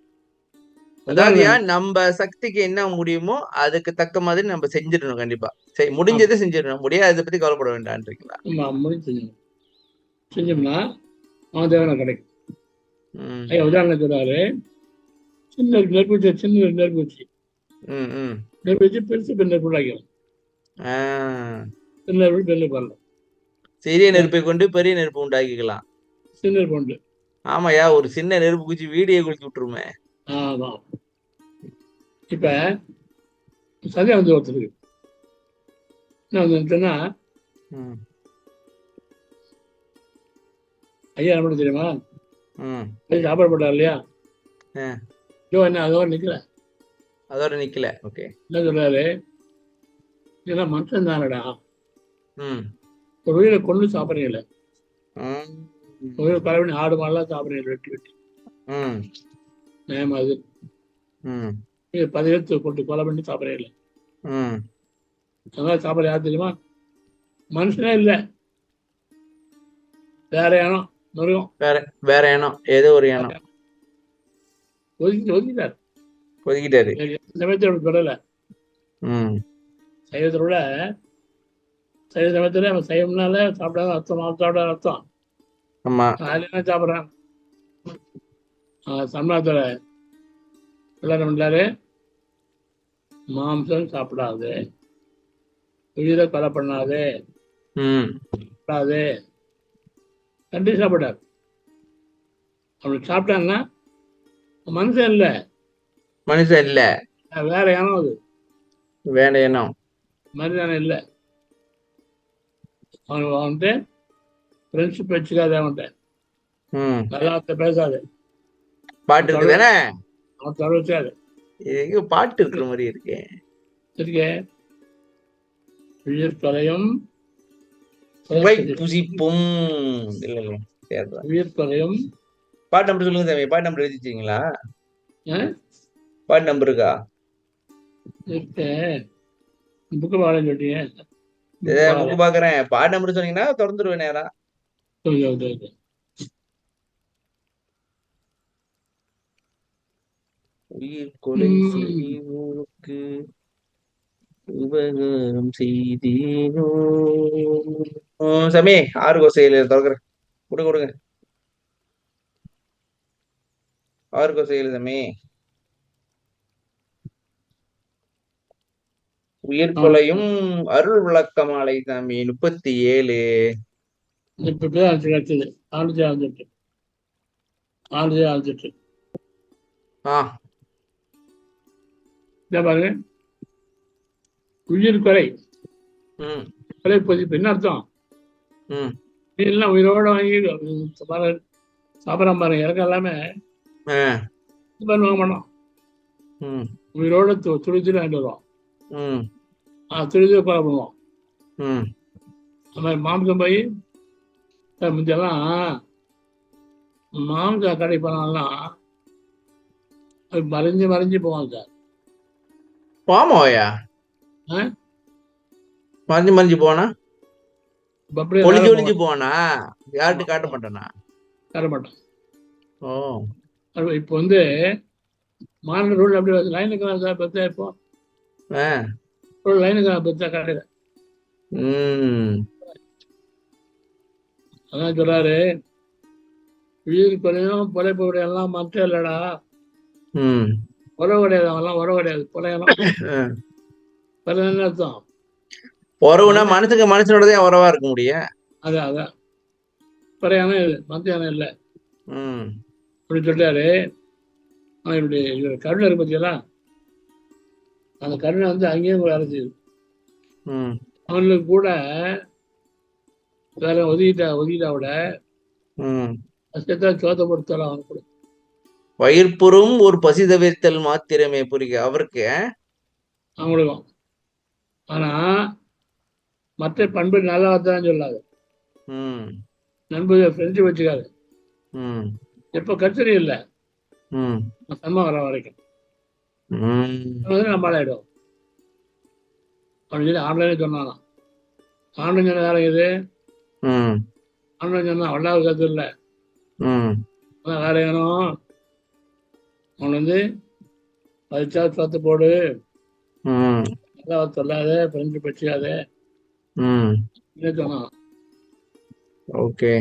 அதாவது நம்ம சக்திக்கு என்ன முடியுமோ அதுக்கு தக்க மாதிரி நம்ம செஞ்சிடணும். கண்டிப்பா முடிஞ்சதை செஞ்சிடணும், முடியாத பத்தி கவலைப்பட வேண்டாம்ன்றீங்களா? செஞ்சோம்னா அவன் தேவனை கிடைக்கும். உதாரணம் சொல்றாரு, சின்ன நெருப்பு சின்ன நெருப்பு வச்சு பெருசு பெரிய நெருப்பு ஆகிடும். சின்ன நெருப்பு பெரிய பண்ணலாம், சிறிய நெருப்பை கொண்டு பெரிய நெருப்பு உண்டாக்கிக்கலாம். சின்ன நெருப்பு உண்டு. ஆமாயா, ஒரு சின்ன நெருப்பு குச்சி வீடியோ குளிச்சு விட்டுருமே. ஆமா, இப்ப சந்தேகம் வந்து ஒருத்தருக்கு என்ன வந்துச்சுன்னா, ம் ஐயா என்ன பண்ண தெரியுமா, ம் சாப்பாடு போட்டார் இல்லையா, ஆ, ஐயோ என்ன அதோட நிக்கல, அதோட நிக்கல. ஓகே. என்ன சொல்றாரு, இதெல்லாம் மனுஷன் தானடா, ம் ஒரு உயிரை கொண்டு சாப்பிட்றீங்களே, ம் உயிரை கொலை பண்ணி ஆடு மாடெல்லாம் சாப்பிட்றீங்க வெட்டி வெட்டி, ம் நியாயமா அது, ம் நீங்க 10 பேர்த்து போட்டு கொலை பண்ணி சாப்பிட்றீங்களே, ம் அதனால சாப்பாடு யார் தெரியுமா, மனுஷனே இல்லை, வேற இனம் மிருகம், வேற வேற எண்ணம், ஏதோ ஒரு எண்ணம் ஒதுக்கிட்டார். ஒதுக்கிட்டாரு. சமயத்தோட தொடரல, ம் சைவத்தோட சைவ சமயத்துல அவன் சைவம்னால சாப்பிடாத அர்த்தம், மாவு சாப்பிடாத அர்த்தம், ஆமா. அதுல என்ன சாப்பிட்றான். சமயத்தோட என்ன பண்றாரு, மாம்சம் சாப்பிடாது, உயிரை கொலை பண்ணாது, ம் சாப்பிடாது, கண்டி சாப்பிடாரு. அவனுக்கு சாப்பிட்டாங்கன்னா மனுஷன் இல்லை, மனுஷன் இல்ல, வேற இனம் அது, வேற எண்ணம். மனிதன இல்லை. அவன்கிட்ட ஃப்ரெண்ட்ஷிப் வச்சுக்காது, அவன்கிட்ட ம் நல்லா பேசாது, பாட்டு இருக்கு தானே, அவன் தொடர வச்சாது. எங்க பாட்டு இருக்கிற மாதிரி இருக்கு. சரிங்க, உயிர் கொலையும் புகை புசிப்பும் இல்ல இல்ல சரிதான். உயிர் கொலையும் பாட்டு நம்பர் சொல்லுங்க சாமி. பாட்டு நம்பர் எழுதிச்சிங்களா? பாட்டு நம்பர் இருக்கா? புக்கு பாடம் சொல்லிட்டீங்க, புக்கு பாக்குறேன். பாட்டு நம்பர் சொன்னீங்கன்னா திறந்துருவேன் நேரா. உயிர் கொலை செய்வோருக்கு உபகாரம் செய்தேனோ. சாமி 6 கோசையில திறக்கிறேன். கொடுங்க 6 கோசையில சாமி. உயிர் கொலையும் அருள் விளக்கமாலை சாமி 37. பாருங்க, உயிர் கொலை கொலை பதிப்பு என்ன அர்த்தம், எல்லாம் உயிரோட வாங்கி சாப்பிட்றான் பாருங்க, இறக்க எல்லாமே வாங்க மாட்டோம், உயிரோட துடிச்சு வாங்கிட்டு வருவோம், துடிச்சு கொலை பண்ணுவோம். அந்த மாதிரி மாம்சம் போய் முந்தெல்லாம் மாம்ச கடை போனாலாம் மறைஞ்சு மறைஞ்சு போவாங்க சார். பாமாயா மறைஞ்சு மறைஞ்சு போனா, ஒளிஞ்சு ஒளிஞ்சு போனா, யார்கிட்ட காட்ட மாட்டானா? காட்ட மாட்டான். ஓ, இப்போ வந்து மாநில ரூல் அப்படி லைனுக்கு சார் பத்தா, இப்போ லைனுக்கு பத்தா காட்டுல. அதான் சொல்றாரு, உயிர் கொலையும் பொழைப்பு எல்லாம் மற்ற இல்லடா, உறவு கிடையாது, அவெல்லாம் உறவு கிடையாது, பொலையெல்லாம் என்ன அர்த்தம், உறவுனா மனுஷங்க மனுஷனோடதான் உறவா இருக்க முடியும். அதான் பறையான இது மத்தியானம் இல்லை அப்படி சொல்றாரு. அவன் இப்படி கருணை இருக்கு பத்தியெல்லாம், அந்த கருணை வந்து அங்கேயும் வேலை செய்யுது. அவனுக்கு கூட வேற ஒதுக்கிட்டா விட சோத்த பொறுத்தல அவனுக்கு கூட வயிற்புறும் ஒரு பசி தவிர்த்தல் மாத்திரமே புரிக அவருக்கு அவங்களுக்கும். ஆனா மற்ற பண்பு நல்லா தான் சொல்லாது, நண்பர்கள் ஃப்ரெண்ட்ஷிப் வச்சுக்காது, எப்ப கச்சரி இல்லை சன்மா வர வரைக்கும் நம்ம ஆளாயிடும். அப்படின்னு சொல்லி ஆன்லைனே சொன்னானா, ஆன்லைன் சொன்ன வேலை இது, ஆன்லைன் சொன்னா வல்லாத கருத்து இல்லை, வேற ஏனும் அவன் வந்து பதிச்சா சொத்து போடு, நல்லா சொல்லாத, ஃப்ரெண்ட்ஷிப் வச்சுக்காத சொன்னான். ஓகே,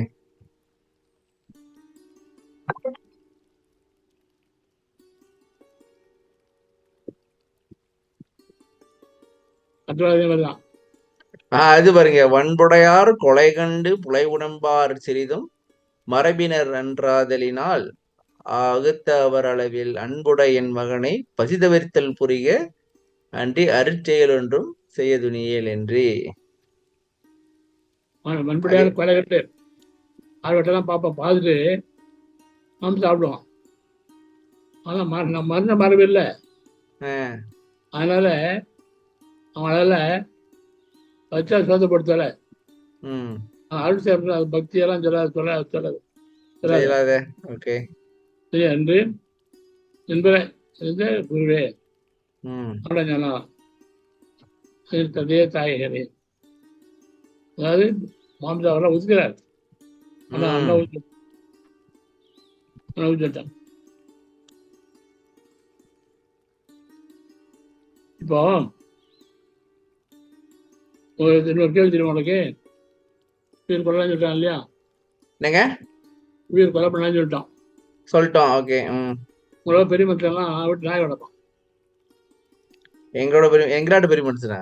அது பாருங்க, வன்புடையார் கொலை கண்டு புலை உடம்பார் சிறிதும் மரபினர் அன்றாதலினால் ஆகுத்த அவர் அளவில் அன்புடை என் மகனை பசிதவிர்த்தல் புரிக அன்றி அருட்செயல் ஒன்றும் செய்ய துணியேல் என்று. மண்படியான கொலை கட்டு ஆர்வட்டெல்லாம் பார்ப்போம், பார்த்துட்டு நம்ம சாப்பிடுவோம். ஆனால் மருந்த மரபு இல்லை, அதனால அவங்களால வச்சா சோதப்படுத்தல. அருள் சேர்ந்து அது பக்தியெல்லாம் சொல்லாது என்று குருவே தந்தையே தாயகரே. அதாவது மாம்சா அவரெல்லாம் ஒதுக்கிறார், ஆனால் அண்ணன் ஊதிட்டான். இப்போ இன்னொரு கேள்வி தெரியுமா உனக்கு? உயிர் கொள்ளலாம்னு சொல்லிட்டான் இல்லையா? என்னங்க? உயிர் கொலை பண்ணலாம்னு சொல்லிட்டோம். ஓகே. உங்களோட பெரிய மனுஷன்லாம் விட்டு நாய் வளர்ப்பான். எங்களோட பெரிய மனுஷனா?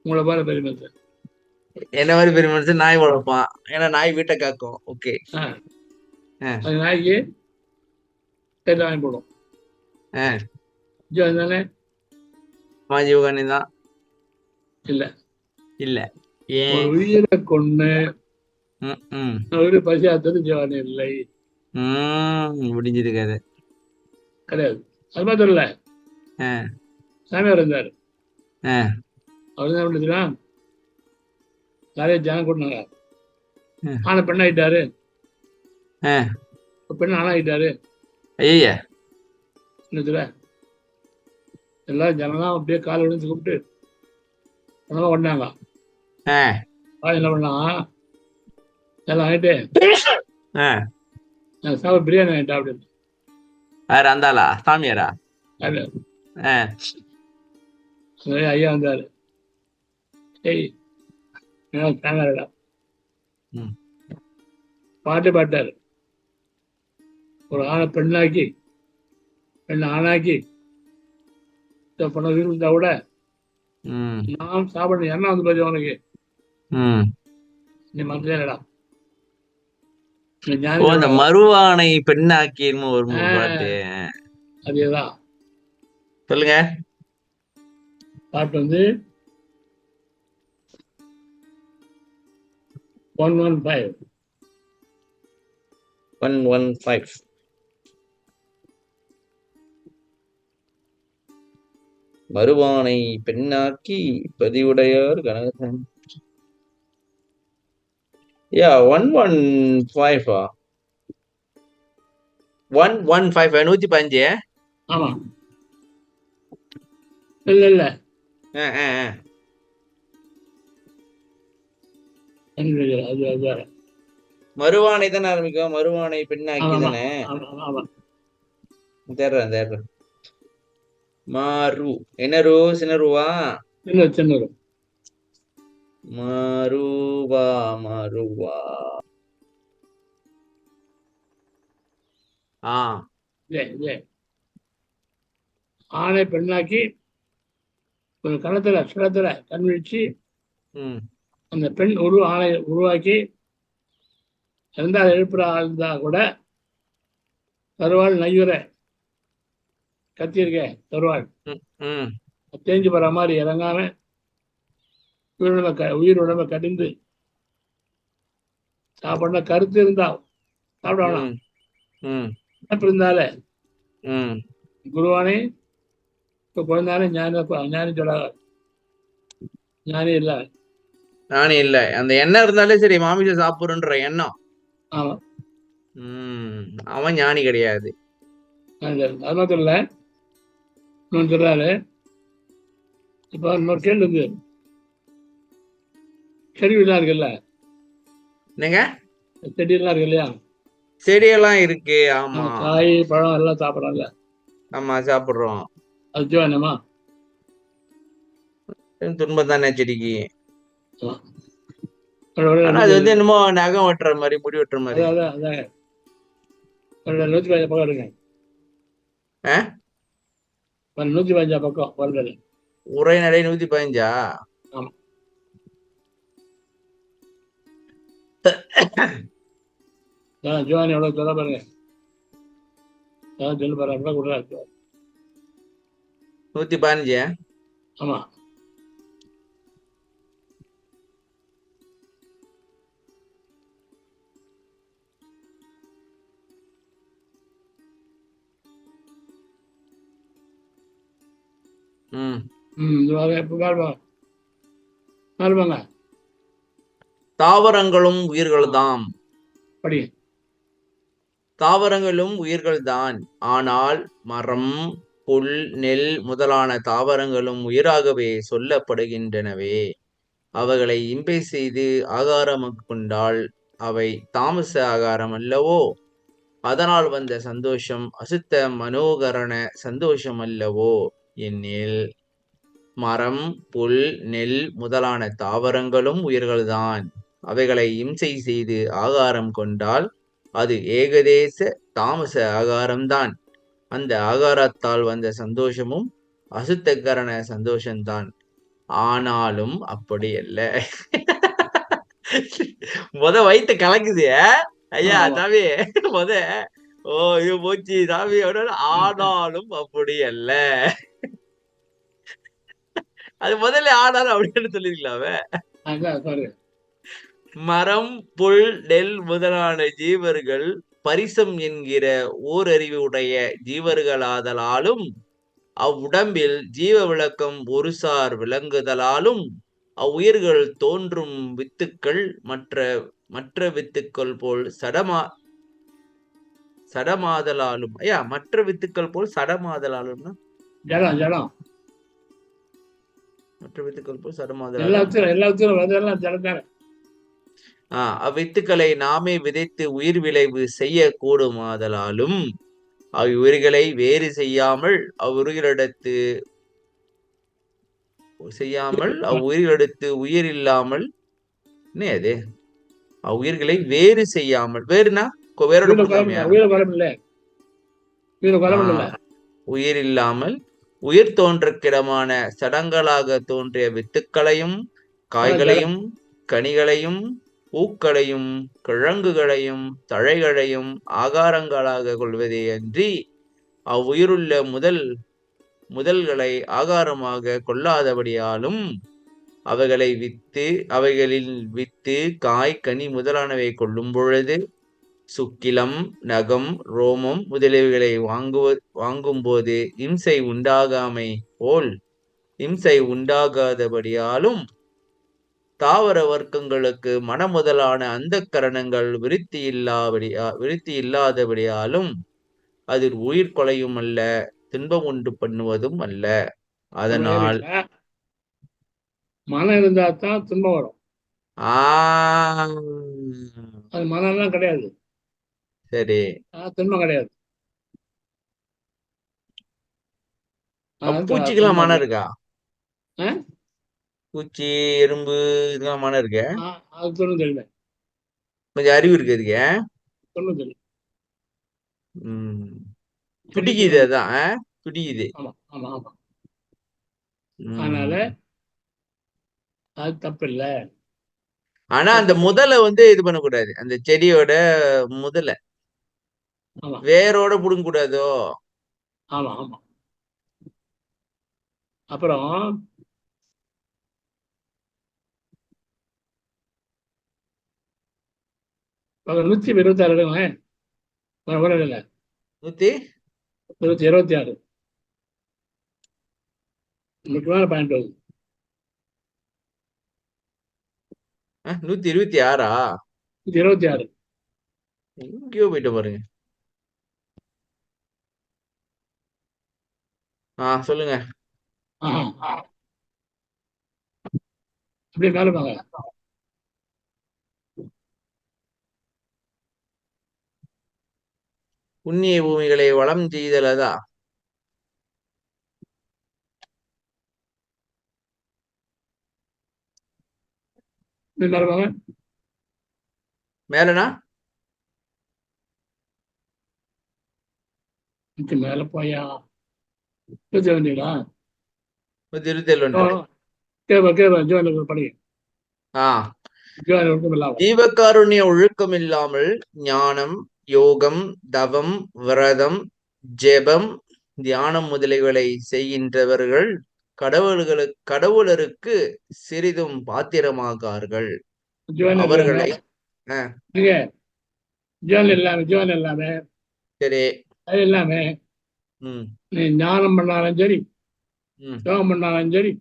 உங்களை பாரு பெரிய மனுஷன். என்ன மாதிரி பெரிய மனுஷன் நாய் வளர்ப்பான், ஏன்னா நாய் வீட்டை காக்கும். ஓகே. அது நாய்க்கு கையில் வாங்கி போடும். ஜீவன் தானே? ஜீவகானி தான். இல்ல உயிரை கொண்டு உயிரை பசியாத்தது ஜீவகானி இல்லை. முடிஞ்சது கதை கிடையாது. அது மாதிரி இல்ல, சாமியார் இருந்தாரு. அவர் என்ன பண்ணுச்சுன்னா நிறைய ஜனம் கூட்டினாங்க. ஆனா பெண்ணாயிட்டாரு, பெண் ஆணாயிட்டாரு. ஐயா எல்லாரும் ஜனம்லாம் அப்படியே காலை விழுந்து கூப்பிட்டு உணவா பண்ணாங்க. என்ன பண்ணா எல்லாம் ஆயிட்டு சாப்பிட பிரியாணி ஆயிட்டா அப்படின்னு. அந்தாளா சாமியாரா? ஐயா வந்தாரு. சாமியாரடா பாட்டு பாட்டாரு. ஒரு ஆணை பெண்ணாக்கி பெண்ணை ஆணாக்கி பண்ண இருந்தா கூட நான் சாப்பிடணும். என்ன வந்து பாரு உனக்கு, நீ மறந்தேடா. மருவானை பெண்ணாக்கி அதேதான் சொல்லுங்க. பாட்டு வந்து 115 மருவானை பெண்ணாக்கி பதிவுடையார் கனகன். 115 115. ஆமா இல்ல மருவானை தானே ஆரம்பிக்கும். மருவானை பெண்ணாக்கி தானே. தேடுறேன். மாரு என்ன ரூ? சின்னருவா? சின்னரு. மருவா ஆணை பெண்ணாக்கி ஒரு கணத்துல கண் விழிச்சு அந்த பெண் ஆணை உருவாக்கி இரண்டாவது எழுப்புற ஆள்ந்தா கூட தருவாள் நையுற கத்தியிருக்க தருவாள் தேஞ்சு போற மாதிரி இறங்காம உயிர் உடம்ப கடிந்து சாப்பிட கருத்து இருந்தா சாப்பிடலாம். இருந்தால குருவானே இப்ப குழந்தானே ஞானி சொல்லாத. ஞானி இல்ல அந்த எண்ணம் இருந்தாலே சரி, மாமிசம் சாப்பிடுன்ற எண்ணம். ஆமா, அவன் ஞானி கிடையாது. அது மாத்திரம் இல்ல, இன்னொன்னு சொல்றாரு. இப்ப இன்னொரு கேள்வி வந்து செடியெல்லாம் இருக்குல்ல, என்னங்க? செடியெல்லாம் இருக்கு இல்லையா? செடியெல்லாம் இருக்கு. ஆமா, காய் பழம் எல்லாம் சாப்பிடறாங்கல்ல. ஆமா சாப்பிடுறோம். அது ஜீவனமா? துன்பம் தானே செடிக்கு. அது வந்து என்னமோ நகம் வெட்டுற மாதிரி, முடி வெட்டுற மாதிரி. 115 பக்கம் இருக்கு. 115 பக்கம் வருது. உரைநடை 115. ஆமா. ஜீவானி எவ்வளவு சொல்ல பாருங்க. அதான் சொல்லு பாரு, அப்படிதான் கொடுறாரு. 115. ஆமா. பாருங்க. தாவரங்களும் உயிர்கள்தாம். படி. தாவரங்களும் உயிர்கள்தான். ஆனால் மரம், புல், நெல் முதலான தாவரங்களும் உயிராகவே சொல்லப்படுகின்றனவே. அவைகளை இம்பை செய்து ஆகாரமாக கொண்டால் அவை தாமச ஆகாரம் அல்லவோ? அதனால் வந்த சந்தோஷம் அசுத்த மனோகரண சந்தோஷம் அல்லவோ? எனில் மரம், புல், நெல் முதலான தாவரங்களும் உயிர்கள்தான். அவைகளை இம்சை செய்து ஆகாரம் கொண்டால் அது ஏகதேச தாமச ஆகாரம்தான். அந்த ஆகாரத்தால் வந்த சந்தோஷமும் அசுத்தகரண சந்தோஷம்தான். ஆனாலும் அப்படி அல்ல. வயிற்று கலக்குது ஐயா சாமி. ஓ இது போச்சு சாமி. ஆனாலும் அப்படி அல்ல. அது முதல்ல ஆனாலும் அப்படின்னு சொல்லிருக்கலாமே. மரம், புல், நெல் முதலான ஜீவர்கள் பரிசம் என்கிற ஓரறிவு உடைய ஜீவர்களாதலாலும் அவ்வுடம்பில் ஜீவ விளக்கம் ஒருசார் விளங்குதலாலும் அவ்வுயிர்கள் தோன்றும் வித்துக்கள் மற்ற வித்துக்கள் போல் சடமாதலாலும் மற்ற வித்துக்கள் போல் சடமாதலாலும் மற்ற வித்துக்கள் போல் சடமாதலாலும் அவ்வித்துக்களை நாமே விதைத்து உயிர் விளைவு செய்ய கூடுமாதலாலும் அவ்வுயிர்களை வேறு செய்யாமல் அவ்வுயிரிடத்து உயிர் இல்லாமல் அது அவ்வுயிர்களை வேறு செய்யாமல் வேறுனா உயிர் இல்லாமல் உயிர் தோன்றக்கிடமான சடங்களாக தோன்றிய வித்துக்களையும் காய்களையும் கனிகளையும் பூக்களையும் கிழங்குகளையும் தழைகளையும் ஆகாரங்களாக கொள்வதே அன்றி அவ்வுயிருள்ள முதல்களை ஆகாரமாக கொள்ளாதபடியாலும் அவைகளில் வித்து காய் கனி முதலானவை கொள்ளும் பொழுது சுக்கிலம் நகம் ரோமம் முதலியவைகளை வாங்கும் போது இம்சை உண்டாகாமை போல் இம்சை உண்டாகாதபடியாலும் தாவர வர்க்கங்களுக்கு மன முதலான அந்த கரணங்கள் விருத்தி இல்லாதபடியாலும் அதில் உயிர் கொலையும் அல்ல துன்பம் உண்டு பண்ணுவதும் அல்ல. அதனால் மனம் இருந்தா தான் துன்பம் வரும். அது மனம்லாம் கிடையாது. சரி, துன்பம் கிடையாது. பூச்சிக்கெல்லாம் மனம் இருக்கா? பூச்சி எறும்பு இதெல்லாம் மனம் இருக்கு. கொஞ்சம் அறிவு இருக்கு அதுக்கு. துடிக்குது, அதான் துடிக்குது. அதனால அது தப்பு இல்ல. ஆனா அந்த முதலை இது பண்ணக்கூடாது. அந்த செடியோட முதலை வேரோட புடுங்க கூடாதோ? ஆமா ஆமா. அப்புறம் 126 எடுங்களேன். 126 முக்கியமான பாயிண்ட் வருது. 126 126 எங்கேயோ போயிட்டு பாருங்க. சொல்லுங்க. அப்படியே மேல பாங்க. புண்ணிய பூமிகளை வளம் செய்தலதா? மேலனா மேல போயா 127 படி. ஜீவகாருண்ய ஒழுக்கம் இல்லாமல் ஞானம் யோகம் தவம் விரதம் ஜெபம், தியானம் முதலியவைகளை செய்கின்றவர்கள் கடவுளருக்கு சிறிதும் பாத்திரமாகார்கள். ஜீவன் இல்லாம அவர்களை நீங்க ஜீவன் இல்லாம சரி. அது இல்லாம ம் நீ ஞானம் பண்ணாலும் சரி, ம் யோகம் பண்ணாலும் சரி,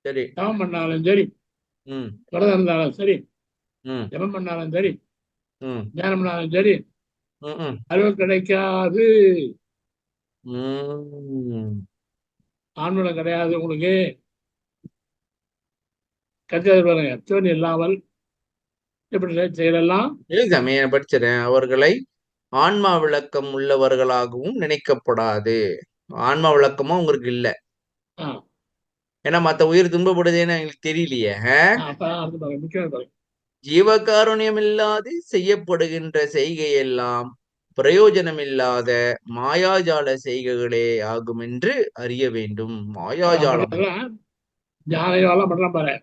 சரி. தவம் பண்ணாலும் சரி, ம் விரதம் இருந்தாலும் சரி, ம் ஜபம் பண்ணாலும் சரி, ம் தியானம் பண்ணாலும் சரி, ம் அறிவு கிடைக்காது. ம் ஆன்மீகம் கிடையாது உங்களுக்கு. கற்றது பாருங்க, ஜீவன் இல்லாமல் எப்படி செயலெல்லாம் சாமி படிச்சிடறேன். அவர்களை ஆன்மா விளக்கம் உள்ளவர்களாகவும் நினைக்கப்படாது. ஆன்மா விளக்கமும் உங்களுக்கு இல்ல. ஏன்னா மத்த உயிர் துன்பப்படுதுன்னு எங்களுக்கு தெரியலையே. முக்கியம் பாருங்க. ஜீவகாருண்யம் இல்லாது செய்யப்படுகின்ற செய்கையெல்லாம் பிரயோஜனமில்லாத மாயாஜால செய்கைகளே ஆகும் என்று அறிய வேண்டும். மாயாஜாலம். ஜாலையெல்லாம் பண்றான் பாரு,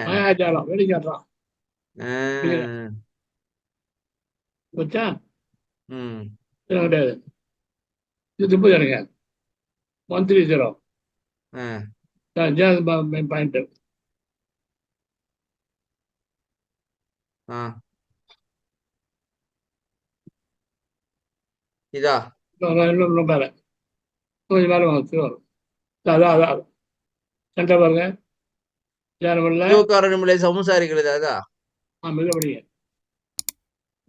மாயாஜாலம் வேடி காட்டுறான். வச்சா கிடையாது. இது திருப்பி எனக்கு 130 பாயிண்ட். இதா இன்னும் மேல கொஞ்சம் மேல வரும். அதான் அதான் சென்டர் பாருங்க. ஜீவகாருண்யமுள்ள சமுசாரிகளது அதா மிகப்படிங்க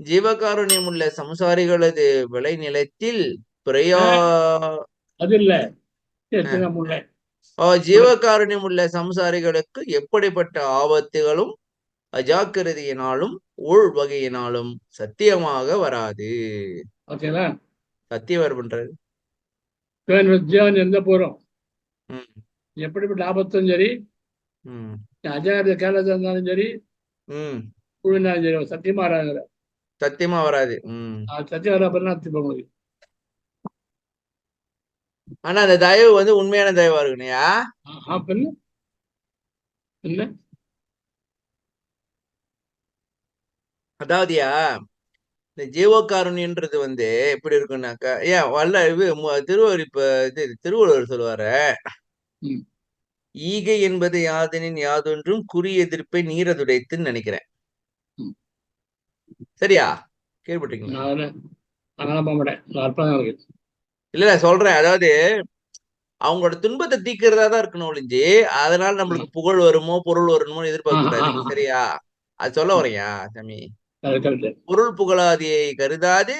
ஜீவகாருண்யமுள்ள சமுசாரிகளது விளைநிலத்தில் பிரயா அது இல்ல. ஜீவகாருண்யமுள்ள சமுசாரிகளுக்கு எப்படிப்பட்ட ஆபத்துகளும் அஜாக்கிரதையினாலும் உள் வகையினாலும் சத்தியமாக வராது. ஓகேங்களா? சத்தியவர் பண்றது ஜீவன் எந்த போறோம், எப்படிப்பட்ட ஆபத்தும் சரி, அஜாகிரத கேரளத்தில் இருந்தாலும் சரி, இருந்தாலும் சரி, சத்தியமா வராது. சத்தியமா வராது. சத்தியம் வர அப்புறம் உங்களுக்கு. ஆனா அந்த தயவு வந்து உண்மையான தயவா இருக்குனையா? இல்ல அதாவதுயா இந்த ஜீவகாருண்யன்றது வந்து எப்படி இருக்குன்னாக்கா, ஏன் வல்ல திருவள்ளுவர் இப்ப திருவள்ளுவர் சொல்லுவாரு, ஈகை என்பது யாதெனின் யாதொன்றும் குறி எதிர்ப்பை நீரதுடைத்துன்னு நினைக்கிறேன். சரியா? கேள்விப்பட்டீங்களா? இல்ல சொல்றேன். அதாவது அவங்களோட துன்பத்தை தீக்கிறதா தான் இருக்கணும் ஒழிஞ்சு, அதனால நம்மளுக்கு புகழ் வருமோ பொருள் வருமோ எதிர்பார்க்க கூடாது. சரியா? அது சொல்ல வரையா சாமி? பொருள் புகழாதியை கருதாது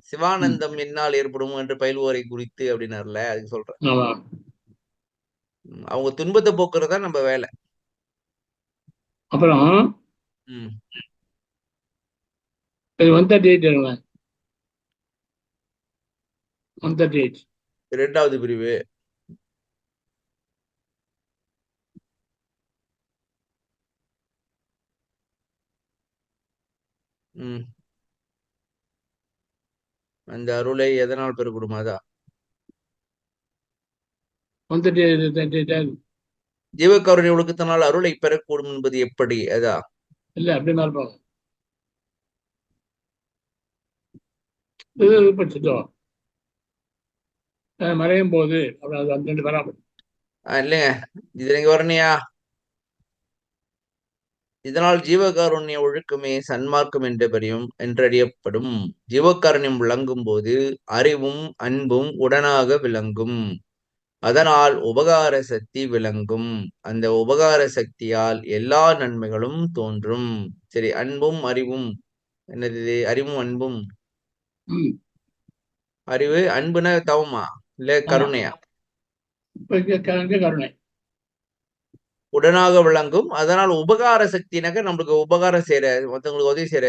சிவானந்தம் என்னால் ஏற்படும் என்று பயில்வோரை குறித்து அப்படின்னாருல, அதுக்கு சொல்றேன். அவங்க துன்பத்தை போக்குறதா நம்ம வேலை. அப்புறம் 138 இரண்டாவது பிரிவு. அந்த அருளை எதனால் பெறக்கூடும்? அதா ஜீவகாருண்ய ஒழுக்கத்தினால் அருளை பெறக்கூடும் என்பது எப்படி? அதா இல்ல அப்படி மறையும் போது இல்லைங்க, இது நீங்க வரணையா? இதனால் ஜீவகாருண்ய ஒழுக்கமே சன்மார்க்கம் என்றறியப்படும். ஜீவகாருண்யம் விளங்கும் போது அறிவும் அன்பும் உடனாக விளங்கும். அதனால் உபகார சக்தி விளங்கும். அந்த உபகார சக்தியால் எல்லா நன்மைகளும் தோன்றும். சரி, அன்பும் அறிவும் என்னது? அறிவும் அன்பும். அறிவு அன்புனா தவமா இல்ல கருணையா? கருணை உடனாக விளங்கும். அதனால் உபகார சக்தினாக்க நம்மளுக்கு உபகாரம் செய்யற, மற்றவங்களுக்கு உதவி செய்யற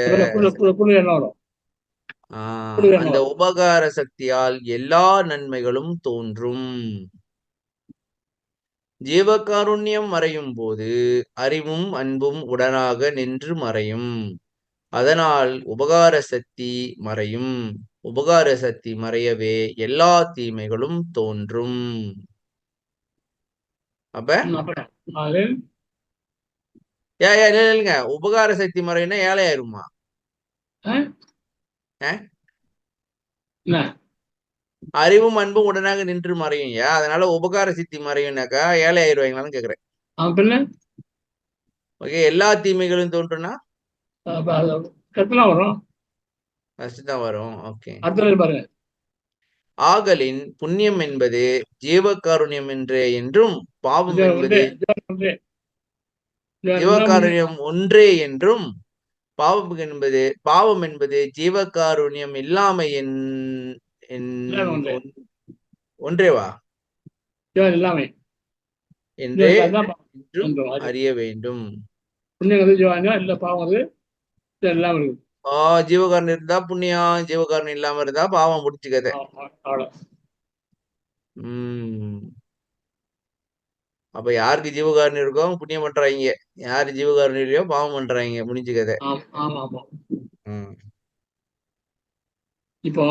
அந்த உபகார சக்தியால் எல்லா நன்மைகளும் தோன்றும். ஜீவகாருண்யம் மறையும் போது அறிவும் அன்பும் உடனாக நின்று மறையும். அதனால் உபகார சக்தி மறையும். உபகார சக்தி மறையவே எல்லா தீமைகளும் தோன்றும். அப்ப இல்லைங்க, உபகார சக்தி மறைனா ஏழை ஆயிருமா? அறிவும் அன்பும் உடனாக நின்று மறையும். அதனால உபகார சித்தி மறையும்னாக்கா ஏழை ஆயிடுவாங்களான்னு கேக்குறேன். பின்ன ஓகே, எல்லா தீமைகளும் தோன்றுனா கத்தலாம் வரும். ஃபர்ஸ்ட் தான் வரும். ஓகே. அடுத்த பாருங்க. ஆகலின் புண்ணியம் என்பது ஜீவகாருண்யம் என்றும் பாவம் என்பது ஜீவகாருண்யம் ஒன்றே என்றும் பாவம் என்பது ஜீவகாருண்யம் இல்லாமை ஒன்றேவா இல்லாமை என்றே என்றும் அறிய வேண்டும். புண்ணியம் ஜீவாங்க இல்ல பாவம் எல்லாம் இருக்கு. ஜீவகாரணம் இருந்தா புண்ணியம், ஜீவகாரணம் இல்லாம இருந்தா பாவம் முடிச்சுக்கத. அப்ப யாருக்கு ஜீவகாரணம் இருக்கோ புண்ணியம் பண்றாங்க, யாரு ஜீவகாரணம் இல்லையோ பாவம் பண்றாங்க, முடிஞ்சுக்கத. இப்போ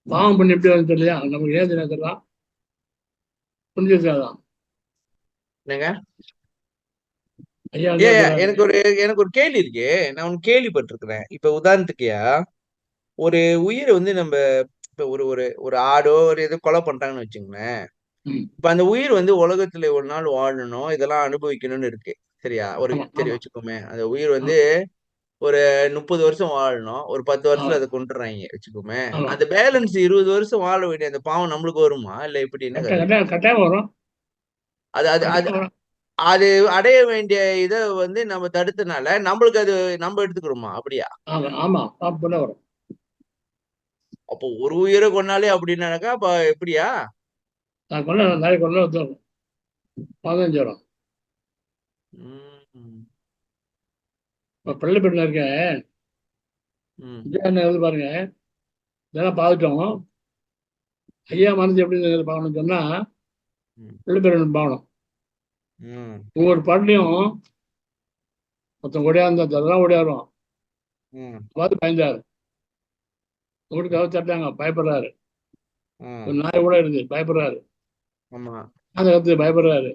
பாவம் பண்ணி எப்படி வந்து இல்லையா நமக்கு ஏன் தெரியாதான் புரிஞ்சுக்காதான். என்னங்க எனக்கு ஒரு கேள்வி இருக்கு. நான் ஒன்னு கேள்விப்பட்டிருக்கிறேன். இப்ப உதாரணத்துக்குயா ஒரு உயிரை வந்து நம்ம இப்ப ஒரு ஆடோ ஒரு எதோ கொலை பண்றாங்கன்னு வச்சுங்களேன். இப்ப அந்த உயிர் வந்து உலகத்துல ஒரு நாள் வாழணும், இதெல்லாம் அனுபவிக்கணும்னு இருக்கு. சரியா? சரி வச்சுக்கோமே, அந்த உயிர் வந்து ஒரு 30 வருஷம் வாழணும், ஒரு 10 வருஷத்துல அதை கொண்டுறாங்க வச்சுக்கோமே. அந்த பேலன்ஸ் 20 வருஷம் வாழ வேண்டிய அந்த பாவம் நம்மளுக்கு வருமா இல்ல எப்படி? என்ன கட்டாயம் வரும். அது அது அது அது அடைய வேண்டிய இதை வந்து நம்ம தடுத்தனால நம்மளுக்கு அது நம்ம எடுத்துக்கிறோமா? அப்படியா? ஆமா வரும். அப்போ ஒரு உயிரை கொண்டாலே அப்படின்னாக்கா அப்ப எப்படியா? நான் கொள்ள நாளைக்கு கொள்ள 15 வரும். பள்ளி பெண்ண இருக்கேன் பாருங்க. இதெல்லாம் பார்த்துட்டோம். ஐயா மனசு எப்படி பார்க்கணும்னு சொன்னா பள்ளி பெண் பார்க்கணும். ஒவ்வொரு பாட்டிலையும் மொத்தம் ஓடியாருந்தா ஓடியாரும் பார்த்து பயந்தாரு. வீட்டுக்காக தட்டாங்க, பயப்படுறாரு. ஒரு நாய் கூட இருந்து பயப்படுறாரு. அந்த கருத்து பயப்படுறாரு.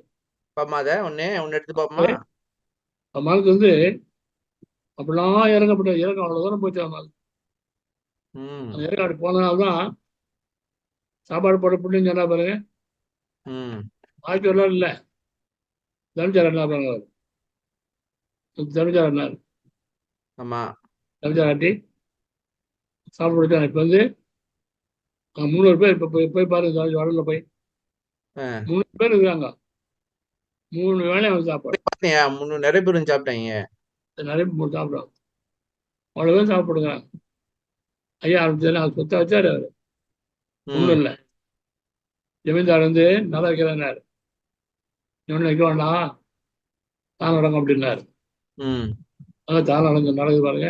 மனசு வந்து அப்படிலாம் இறக்கப்பட்ட இறக்கம் அவ்வளவு தூரம் போச்சு. அவன் அந்த இறக்கம் அப்படி போனதுனால்தான் சாப்பாடு போட பிள்ளைன்னு சொன்னா பாருங்க. ஆய்ச்சி வரலாம் இல்லை தனுச்சார் என்ன பாருங்க. தனுச்சார் என்னார் தனுச்சார் ஆட்டி சாப்பிட்டு இப்ப வந்து 300 பேர் இப்ப போய் பாருங்க வடல போய் 300 பேர் இருக்கிறாங்க. 3 வேலையும் வந்து சாப்பாடு நிறைய பேரும் சாப்பிட்டாங்க. நிறைய பேர் சாப்பிடுவாங்க. அவ்வளவு பேர் சாப்பிடுங்க. ஐயா ஆரம்பிச்சதுல அவர் சொத்தை வச்சாரு. அவரு ஒண்ணும் இல்லை. ஜமீன்தார் வந்து நல்லா வைக்கிறாரு. இவனை வைக்க வேண்டாம், தான் நடக்கும் அப்படின்னாரு. அதான் தான் நடக்குது பாருங்க.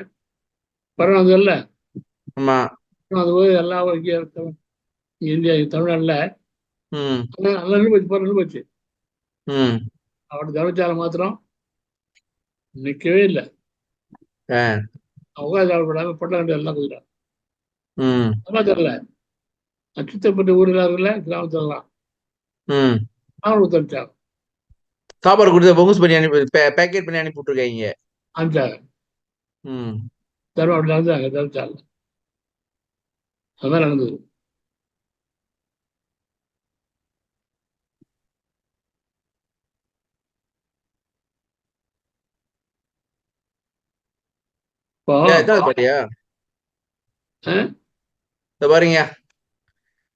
பரவாயில்ல இல்ல அது போய் எல்லா இந்தியா தமிழ்நாட்டுல நல்லா நின்று போச்சு. அவருடைய தர்மச்சாலை மாத்திரம் நிக்கவே இல்லை. அவங்க சாப்பிடாம பொட்டாண்டு எல்லாம் போயிட்டான். அதெல்லாம் தெரியல. அச்சுத்தப்பட்ட ஊரில் இருக்குல்ல கிராமத்துலாம் தரிச்சாங்க. சாப்பாடு கொடுத்து பொங்குஸ் பண்ணி அனுப்பி பேக்கெட் பண்ணி அனுப்பி விட்டுருக்காங்க. அனுப்பிச்சாங்க. தர்மம் அப்படி நடந்தாங்க தரிச்சாங்க. அது மாதிரி நடந்தது. பாருங்க,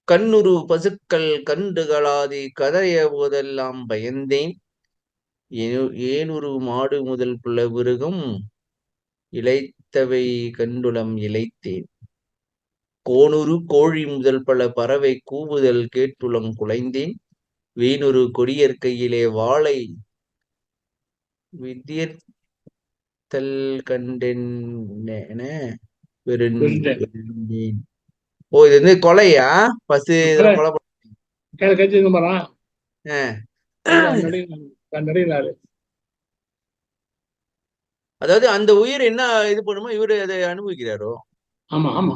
கண்ணுரு பசுக்கள் கண்டுகளாதி கதைய போதெல்லாம் பயந்தேன், ஏனுரு மாடு முதல் புல விருகம் இழைத்தவை கண்டுளம் இழைத்தேன், கோனுரு கோழி முதல் பல பறவை கூவுதல் கேட்டுளம் குலைந்தேன், வீணுரு கொடியற் கையிலே வாளை விதியத்தல் கண்டேன். ஓ, இது வந்து கொலையா? பசு கொலை அதாவது அந்த உயிர் என்ன இது பண்ணுமோ இவரு அதை அனுபவிக்கிறாரோ? ஆமா ஆமா.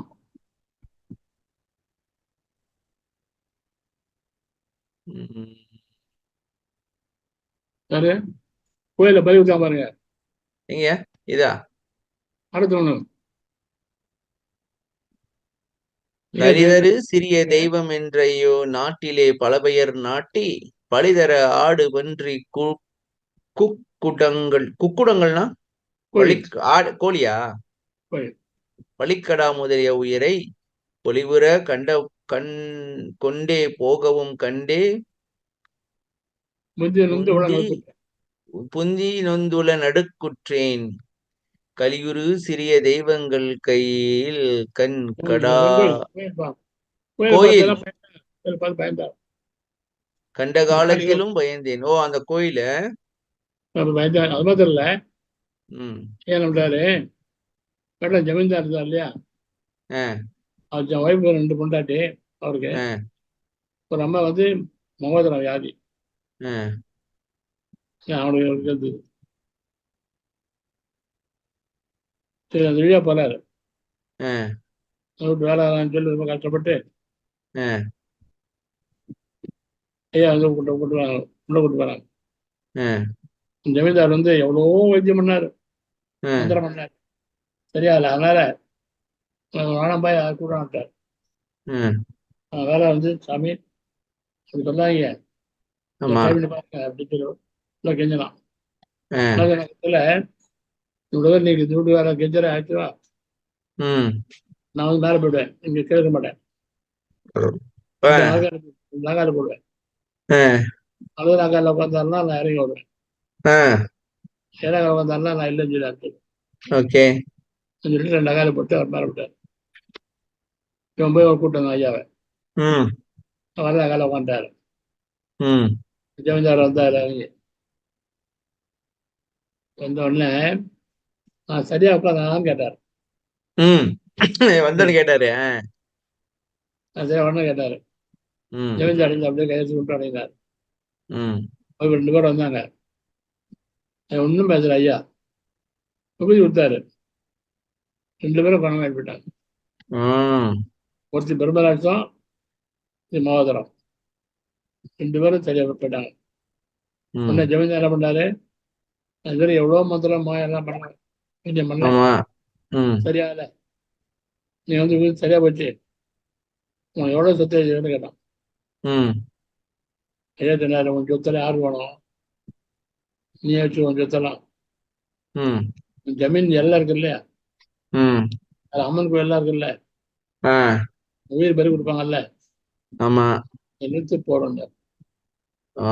கோயில பலி விட்டா பாருங்க. எங்க இதா அடுத்த ஒண்ணு கலிதரு சிறிய தெய்வம் என்றையோ நாட்டிலே பலபெயர் நாட்டி பலிதர ஆடு பன்றி குக்குடங்கள்னா கோழி ஆடு கோழியா கோழி பலிக்கடா முதலிய உயிரை பொலிவுற கண் கொண்டே போகவும் கண்டே முந்தி நொந்து புந்தி உலகம் புந்தி நொந்துல நடுக்குற்றேன் கலியுரு சிறிய தெய்வங்கள் கையில் கண் கடா கோயில் பார்த்து பயந்தார். கண்ட காலத்திலும் பயந்தேன். ஓ அந்த கோயில பயந்தார். அது மாத்திரம் இல்ல, ம் ஏன் பண்றாரு, கடல ஜமீன்தார் இருந்தார் இல்லையா, ஆ அவர் ஒய்ஃபு 2 பொண்டாட்டி அவருக்கு. ஆ ஒரு அம்மா வந்து மகோதரம் வியாதி ஆ அவனுக்கு இருந்தது. சரி அந்த வழியா போறாரு. ஆ வேலை சொல்லி ரொம்ப கஷ்டப்பட்டு ஆ ஐயா வந்து உள்ள கூட்டு போறாங்க. ஆ ஜமீன்தார் வந்து எவ்வளோ வைத்தியம் பண்ணாரு, ஆ மந்திரம் பண்ணாரு, சரியா இல்லை. அதனால வேணாம் பாய் கூட மாட்டார். ம் வேலை வந்து சாமி அப்படி சொன்னாங்க, ஆமா ட்ரை பண்ணி பாருங்க அப்படின்னு சொல்லி கெஞ்சலாம். ஆ இவ்வளோ நீங்க துட்டு வேற கெஞ்சர ஆச்சுவா, ம் நான் வந்து மேலே போயிடுவேன், இங்க கேட்க மாட்டேன், ஆ நகால போடுவேன். ஆ அது நகால உட்காந்தாருன்னா நான் இறங்கி விடுவேன், ஆ இறங்க உட்காந்தாருன்னா நான் இல்லைன்னு சொல்லி ஓகே சொல்லிட்டு 2 நகால போட்டு அவர் மேலே விட்டார். இவன் போய் ஒரு கூட்டம் ஐயாவை ம் அவர் நகால உட்காந்துட்டாரு. ம் ஜமீன்தார் வந்தார். இறங்கி வந்த உடனே நான் சரியா உட்காந்தான்னு கேட்டார். ம் வந்தோன்னு கேட்டாரு. நான் சரியா உடனே கேட்டாரு. ம் ஜமீன்தார் அப்படியே கையெழுத்து விட்டு அடைந்தார். ம் 2 பேர் வந்தாங்க. ஒன்றும் பேசல ஐயா தொகுதி கொடுத்தாரு. 2 பேரும் பணம் ஏற்பட்டாங்க. ம் ஒருத்தி பெருமராட்சம், இது மகோதரம், 2 பேரும் சரியா போயிட்டாங்க. உடனே ஜமீன்தார் என்ன பண்ணாரு, அது பேர் எவ்வளோ மந்திரம் எல்லாம் பண்ணாங்க, பண்ண ஆமா ம் சரியா இல்லை, நீ வந்து சரியா போச்சு, உனக்கு எவ்வளோ சொத்து எழுதின்னு கேட்டான். ம் ஐயா சொன்னாரு, உன் சொத்துல யாரு வேணும், நீ வச்சு உன் சொத்தெல்லாம், ம் ஜமீன் எல்லாம் இருக்கு இல்லையா, ம் அது அம்மன் கோயில் எல்லாம் இருக்குல்ல, ஆ உயிர் பறி கொடுப்பாங்கல்ல, ஆமா நிறுத்து போறோம். ஆ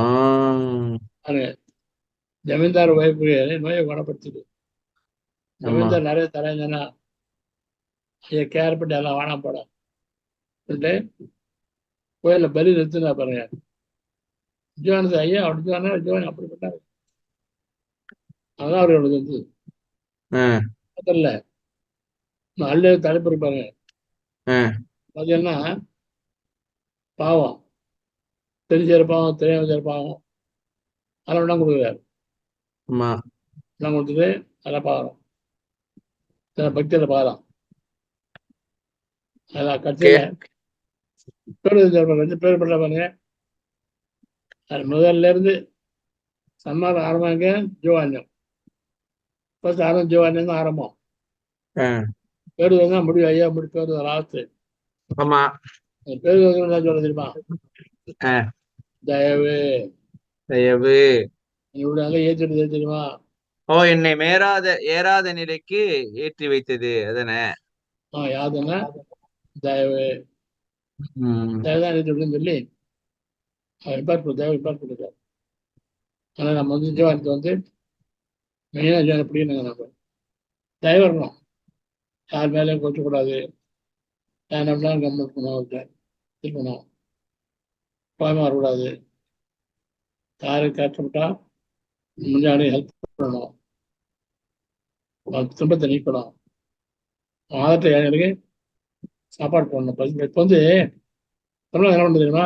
ஜமீன்தார் ஒய்ஃபு நோயை குணப்படுத்துது. ஆமா ஜமீன்தார் நிறைய தரேங்கன்னா ஐயா கேர்பட்டு எல்லாம் வேணாம் போட சொல்லிட்டு கோயிலில் பலி நிறுத்துனா பாருங்க. ஜீவானது ஐயா அப்படி சொன்னா ஜீவான் அப்படி பண்ணாரு. அதான் அவரோட வந்து ஆ தெரியல, அல்ல தலைப்பு இருப்பாங்க. ஆ பார்த்தீங்கன்னா பாவம், தெரிஞ்ச பாவம் தெரியாம பாவம், அதெல்லாம் இடம் கொடுக்குறாரு. ஆமா இடம் கொடுத்துட்டு அதெல்லாம் பார்க்குறோம், பக்தியில் பார்க்கலாம். அதெல்லாம் கட்சியில் பேர் பண்ண பாருங்க. அது முதல்ல இருந்து சன்மார்க்கம் ஆரம்பிங்க ஜீவான்யம், ஃபர்ஸ்ட் ஆரம்பம் ஜீவான்யம் தான் ஆரம்பம். பேர் தான் முடியும் ஐயா, முடி பேர் லாஸ்ட். ஆமா பேர் என்ன சொல்ல தெரியுமா, தயவு தயவு இவ்வளவு ஏற்றிட்டு தெரியுமா. ஓ என்னை ஏறாத நிலைக்கு ஏற்றி வைத்தது அதனே யாதுன்னா தயவு, தயவுதான் ஏற்றிட்டுன்னு சொல்லி ரிப்பார்ட் கொடுத்தாரு. ஆனா நம்ம வந்து ஜீவானத்தை வந்து மெயினா ஜீவன் எப்படின்னு நம்ம தயவு இருக்கணும், யார் மேலேயும் கொச்சக்கூடாது, யார் நம்மளாலும் கவனம் இருக்கணும், கோபமா வரக்கூடாது, யாருக்கு கஷ்டப்பட்டா முன்னாடி ஹெல்ப் பண்ணணும், துன்பத்தை நீக்கணும், ஆதரத்தை ஏழைகளுக்கு சாப்பாடு போடணும். இப்போ வந்து தமிழகம் என்ன பண்ண தெரியுமா,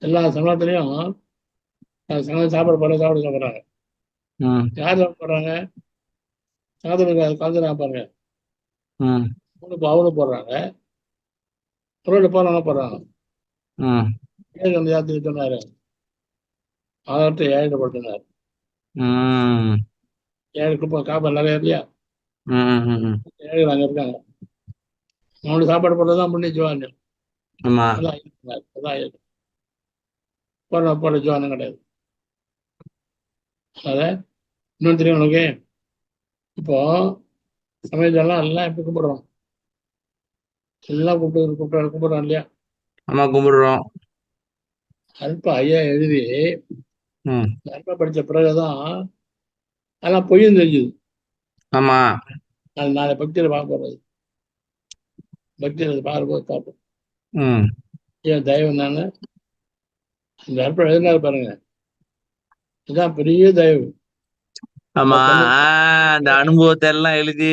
எல்லா சமூகத்திலையும் சாப்பாடு சாப்பிட்றாங்க. யார் சாப்பிட்றாங்க, கலந்துறாங்க பாருங்க, அவனு போடுறாங்க, ரோட்ல போறவங்க போடுறாங்க. யாத்திரை சொன்னாரு, ஆதரத்தை ஏழை போட்டுனார். ஏழைக்கு காப்பாடு நிறைய இல்லையா, ஏழைகள் அங்க இருக்காங்க. அவனுக்கு சாப்பாடு போட்டதான் புண்ணிய ஜோவான். ஆமா. அதான் அதான் போடுற போடுற ஜோவானும் கிடையாது. அத இன்னும் தெரியும் உனக்கு. இப்போ சமயத்தெல்லாம் எல்லாம் எப்படி கும்பிடுறோம்? எல்லாம் கும்பிடுறோம் இல்லையா? ஆமா, கும்பிடுறோம். அல்ப ஐயா எழுதி ம். அல்பா படிச்ச பிறகுதான் அதெல்லாம் பொய்யும் தெரிஞ்சுது. ஆமா. அது நாளை பக்தியில பார்க்க போறது. பக்தியில பார்க்கும்போது பார்ப்போம். ம். ஏன் தயவு நானு அந்த அல்பா எழுதினாரு பாருங்க, இதுதான் பெரிய தயவு. ஆமா. சொன்னது அந்த அனுபவத்தை எல்லாம் எழுதி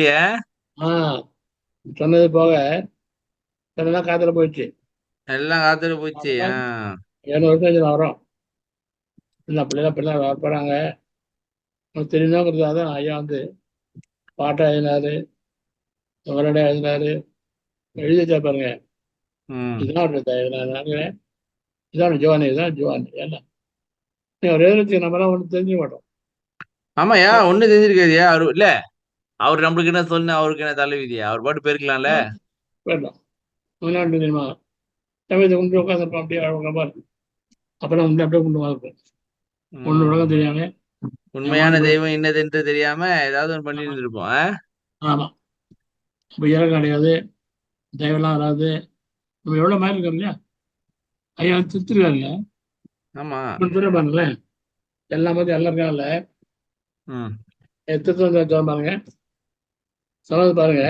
ஆஹ் சொன்னது போக சொன்னதான் காத்துல போயிடுச்சு. எல்லாம் காத்துட்டு போச்சு. அதெல்லாம் 700 வருஷம் வரோம். இல்லை பிள்ளைலாம் பிள்ளை வரப்போறாங்க. நமக்கு தெரியுதாங்கிறது தான் ஐயா வந்து பாட்டா எழுதினாரு, வருடா எழுதினாரு, எழுதி வச்சா பாருங்க. ம். இதுதான் ஒரு தயவு. இதான் ஜோவானி, இதுதான் ஜோவானி. ஏன்னா ஒரு எழுதி நம்மளாம் ஒன்று தெரிஞ்சுக்க மாட்டோம். ஆமாயா, ஒண்ணு தெரிஞ்சிருக்காதியா அவரு இல்ல. அவர் நம்மளுக்கு என்ன சொன்ன, அவருக்கு என்ன தலைவிதியா? அவர் பாட்டு போயிருக்கலாம்ல. வேண்டாம். முன்னாடி தெரியுமா சமயத்தை கொண்டு உட்காந்துருப்போம், அப்படியே உட்காந்து அப்புறம் வந்து அப்படியே கொண்டு வந்துருப்போம். ஒன்று ம். உலகம் தெரியாம உண்மையான ஏமாந்து தெய்வம் இன்னதென்று தெரியாம ஏதாவது ஒன்று பண்ணி ஆமா இருந்திருப்போம். ஆமா. இப்போ இறக்கம் கிடையாது, தயவெல்லாம் வராது. நம்ம எவ்வளோ மாதிரி இருக்கோம் இல்லையா? ஐயா திருத்திருக்காருங்க. ஆமா. சொல்ல பாருங்களேன், எல்லா மாதிரி எல்லாம் இருக்காங்கல்ல. ம். திருத்தம் சொல்ல பாருங்க, சொன்னது பாருங்க.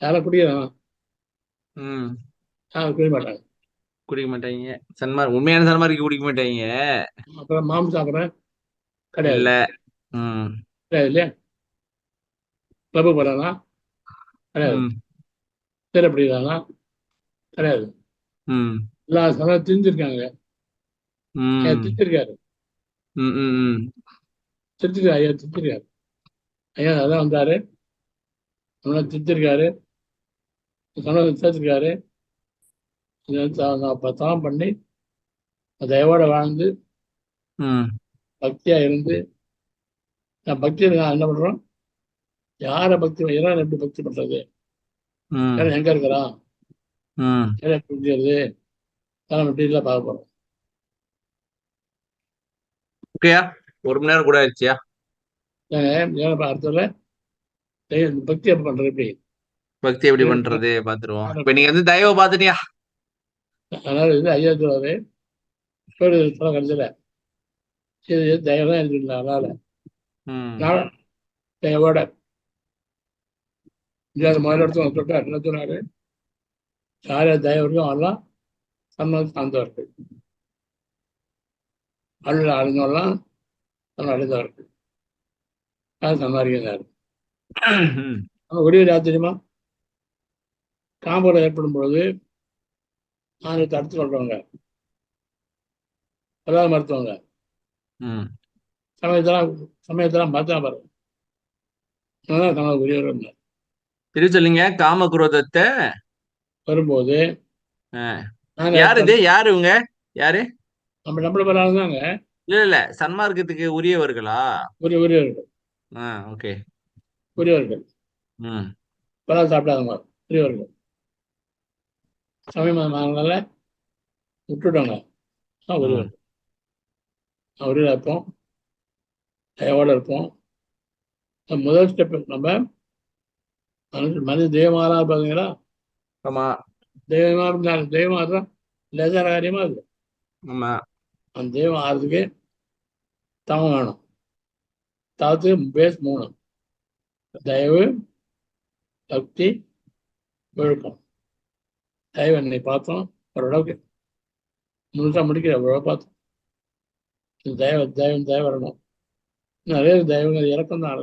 யாரும் குடிக்கிறாங்க? ம். யாரும் குடிக்க மாட்டாங்க. குடிக்க மாட்டாங்க. உண்மையான சன்மார்க்கு குடிக்க மாட்டாங்க. அப்புறம் மாம்பு சாப்பிட்றேன் கிடையாது. இல்ல. ம். கிடையாது இல்லையா? கிளப்பு போகிறானா? கிடையாது. ம். சீரை பிடிக்கிறானா? கிடையாது. ம். எல்லா சமயம் தெரிஞ்சிருக்காங்க. ம். திருத்திருக்காரு. ம். ம். திருத்திருக்காரு ஐயா, திருத்திருக்காரு. ஐயா அதான் வந்தாரு, நல்லா திருத்திருக்காரு, சொன்னதை சேர்த்திருக்காரு. தவம் பண்ணி தயவோட வாழ்ந்து ம். பக்தியா இருந்து, நான் பக்தி நான் என்ன பண்றோம்? யாரை பக்தி இறைவன் எப்படி பக்தி பண்றது? ம். இறைவன் எங்க இருக்கிறான்? ம். இறைவன் புரிஞ்சுறது அதெல்லாம் எப்படிலாம் பார்க்க போறோம். ஓகேயா, 1 மணி நேரம் கூட ஆயிடுச்சியா? ஏன்னா அர்த்தத்துல பக்தி எப்படி பண்றது? எப்படி? பக்தி எப்படி பண்றது பாத்துருவோம். இப்ப நீங்க வந்து தயவை பாத்துட்டியா? அதனால இது ஐயா சொல்றாரு, கடைசியில இது தயவு தான் எழுதிருந்தேன். அதனால ம். நான் தயவோட முதல் இடத்துல சொல்லிட்டார். என்ன சொன்னாரு? யார தயவு இருக்கும் அதெல்லாம் சன்மார்க்கம் சார்ந்தவர்கள், அருள் அழிஞ்சவெல்லாம் தன்னை அடைந்தவர்கள். அது சன்மார்க்கிறார். ம். நம்ம ஒரே தெரியுமா? காம்பரம் ஏற்படும் பொழுது நாங்கள் தடுத்து சொல்றவங்க, அதாவது மருத்துவங்க ம். சமயத்தெல்லாம் பார்த்தா பாருங்க. தமிழ் உரியவர் திரு சொல்லுங்க. காம குரோதத்தை வரும்போது யாரு இது? நாங்கள் யாரு இவங்க? யாரு? நம்மள பரவாயில்ல இல்ல இல்ல, சன்மார்க்கத்துக்கு உரியவர்களா? உரியவர்கள். ஓகே. உரியவர்கள் ம். பரவாயில்ல சாப்பிடாதவங்க உரியவர்கள். சமயம் நாங்களால விட்டுட்டோங்க. ம். உரியவர்கள் உரியவராக இருப்போம், தயவோடு இருப்போம். முதல் ஸ்டெப் நம்ம மனித தெய்வமாரா பார்த்தீங்களா? ஆமா. தெய்வமா இருந்தாலும் தெய்வமா தான் லேசான காரியமா இருக்கு. ஆமா. அந்த தெய்வம் ஆகிறதுக்கு தவம் வேணும். தவத்துக்கு பேஸ் 3: தயவு, பக்தி, ஒழுக்கம். தயவு என்னை பார்த்தோம் ஓரளவுக்கு முழுசா முடிக்கிற ஓரளவு பார்த்தோம். தயவு வரணும். நிறைய தயவுங்க இறக்கம் தான்.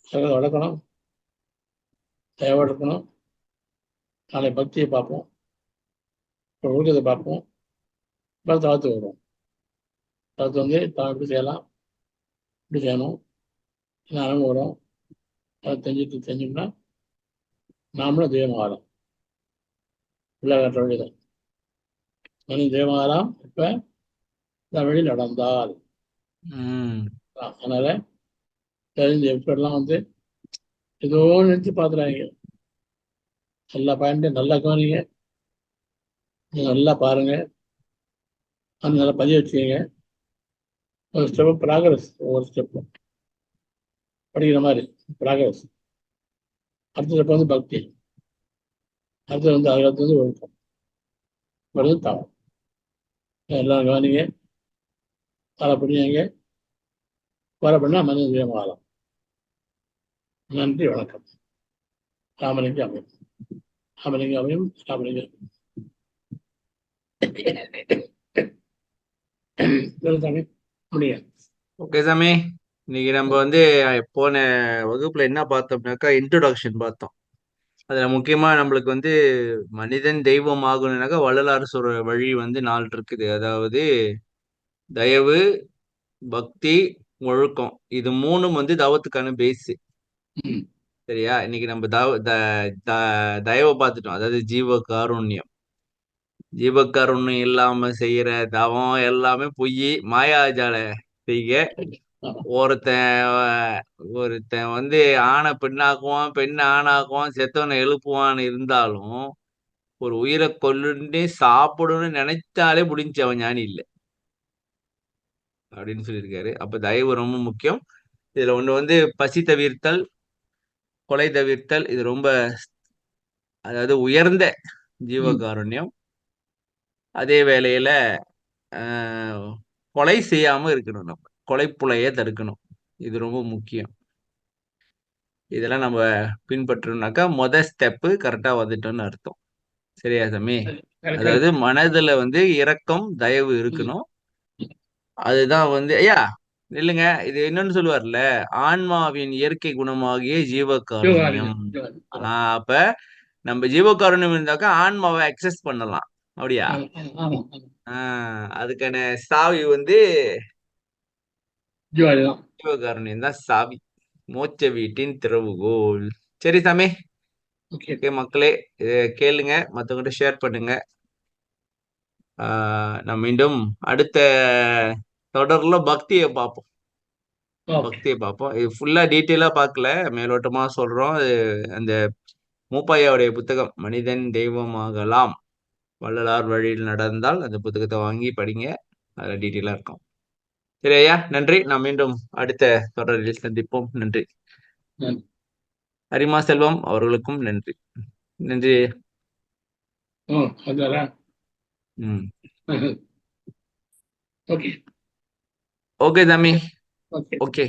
நிறைய வளர்க்கணும், தயவோடு இருக்கணும். நாளை பக்தியை பார்ப்போம், ஒழுக்கத்தை பார்ப்போம். அப்புறம் தவத்து வரும். தவத்து வந்து தான் எப்படி செய்யலாம், இப்படி செய்யணும், அனுபவம் வரும். அதை செஞ்சோம்னா நாமளும் தெய்வம் ஆகலாம். பிள்ளை கட்டுற வழிதான் மனு தெய்வம் ஆகலாம். இப்ப இந்த வழி நடந்தால் ம். அதனால தெரிஞ்சு எப்படிலாம் வந்து ஏதோ நினைச்சு பார்த்துறாங்க. எல்லா பாயிண்ட்டையும் நல்லா கவனிங்க, நல்லா பாருங்க, அது நல்லா பதிய வச்சுக்கோங்க. ஒரு ஸ்டெப் ப்ராக்ரஸ், ஒவ்வொரு ஸ்டெப்பும் படிக்கிற மாதிரி ப்ராக்ரஸ். அடுத்த ஸ்டெப் வந்து பக்தி, அடுத்து வந்து அடுத்து வந்து ஒழுக்கம், அடுத்து தாவம். எல்லாம் கவனிங்க, அதை பண்ணிங்க. வர பண்ணால் மனித ஜெயமாகலாம். நன்றி, வணக்கம். ராமலிங்க அமையும், ராமலிங்க அமையும், ராமலிங்க சாமி முடியும். ஓகே சாமி, இன்னைக்கு நம்ம வந்து போன வகுப்புல என்ன பார்த்தோம்னாக்கா இன்ட்ரோடக்ஷன் பார்த்தோம். அதுல முக்கியமா நம்மளுக்கு வந்து மனிதன் தெய்வம் ஆகணும்னாக்கா வள்ளலார் சொல்ற வழி வந்து 4 இருக்குது. அதாவது தயவு, பக்தி, ஒழுக்கம். இது 3ம் வந்து தவத்துக்கான பேஸ். ம். சரியா? இன்னைக்கு நம்ம தயவை பார்த்துட்டோம். அதாவது ஜீவகாருண்யம். ஜீவகாருண்யம் இல்லாம செய்யற தவம் எல்லாமே பொய், மாயாஜால செய்க. ஆமா. ஒருத்தன் வந்து ஆணை பெண்ணாக்குவான், பெண்ணை ஆணாக்குவான், செத்தவனை எழுப்புவான்னு இருந்தாலும் ஒரு உயிரை கொல்லுன்னு சாப்பிடணும்னு நினைச்சாலே முடிஞ்சு அவன் ஞானி இல்லை அப்படின்னு சொல்லியிருக்காரு. அப்ப தயவு ரொம்ப முக்கியம். இதுல ஒண்ணு வந்து பசி தவிர்த்தல், கொலை தவிர்த்தல். இது ரொம்ப அதாவது உயர்ந்த ஜீவகாருண்யம். அதே வேளையில கொலை செய்யாம இருக்கணும். நம்ம கொலைப்புலைய தடுக்கணும். இது ரொம்ப முக்கியம். இதெல்லாம் நம்ம பின்பற்றணும்னாக்கா ஸ்டெப்பு கரெக்டா வந்துட்டோம்னு அர்த்தம். சரியா சாமி? அதாவது மனதுல வந்து இரக்கம், தயவு இருக்கணும். அதுதான் வந்து ஐயா இல்லைங்க, இது என்னன்னு சொல்லுவார்ல, ஆன்மாவின் இயற்கை குணமாகிய ஜீவகாருண்யம். அப்ப நம்ம ஜீவகாருண்யம் இருந்தாக்கா ஆன்மாவை அக்சஸ் பண்ணலாம். அப்படியா? அதுக்கான சாவி வந்து ஜீவகாருண்யம் தான் சாவி. மோட்ச வீட்டின் திறவுகோல். சரி சாமி, ஓகே மக்களே, இதை கேளுங்க, மற்றவங்கிட்ட ஷேர் பண்ணுங்க. நம்ம மீண்டும் அடுத்த தொடர்ல பக்தியை பார்ப்போம். பக்தியை பார்ப்போம். இது ஃபுல்லா டீட்டெயிலா பார்க்கல, மேலோட்டமா சொல்றோம். அந்த மூப்பாயாவுடைய புத்தகம் மனிதன் தெய்வமாகலாம், வள்ளலார் வழியில் நடந்தால், அந்த புத்தகத்தை வாங்கி படிங்க. அதுல டீட்டெயிலா இருக்கும். சரி ஐயா, நன்றி. நாம் மீண்டும் அடுத்த தொடரில் சந்திப்போம். நன்றி. அரிமா செல்வம் அவர்களுக்கும் நன்றி. நன்றி. ஓகே சாமி. ஓகே.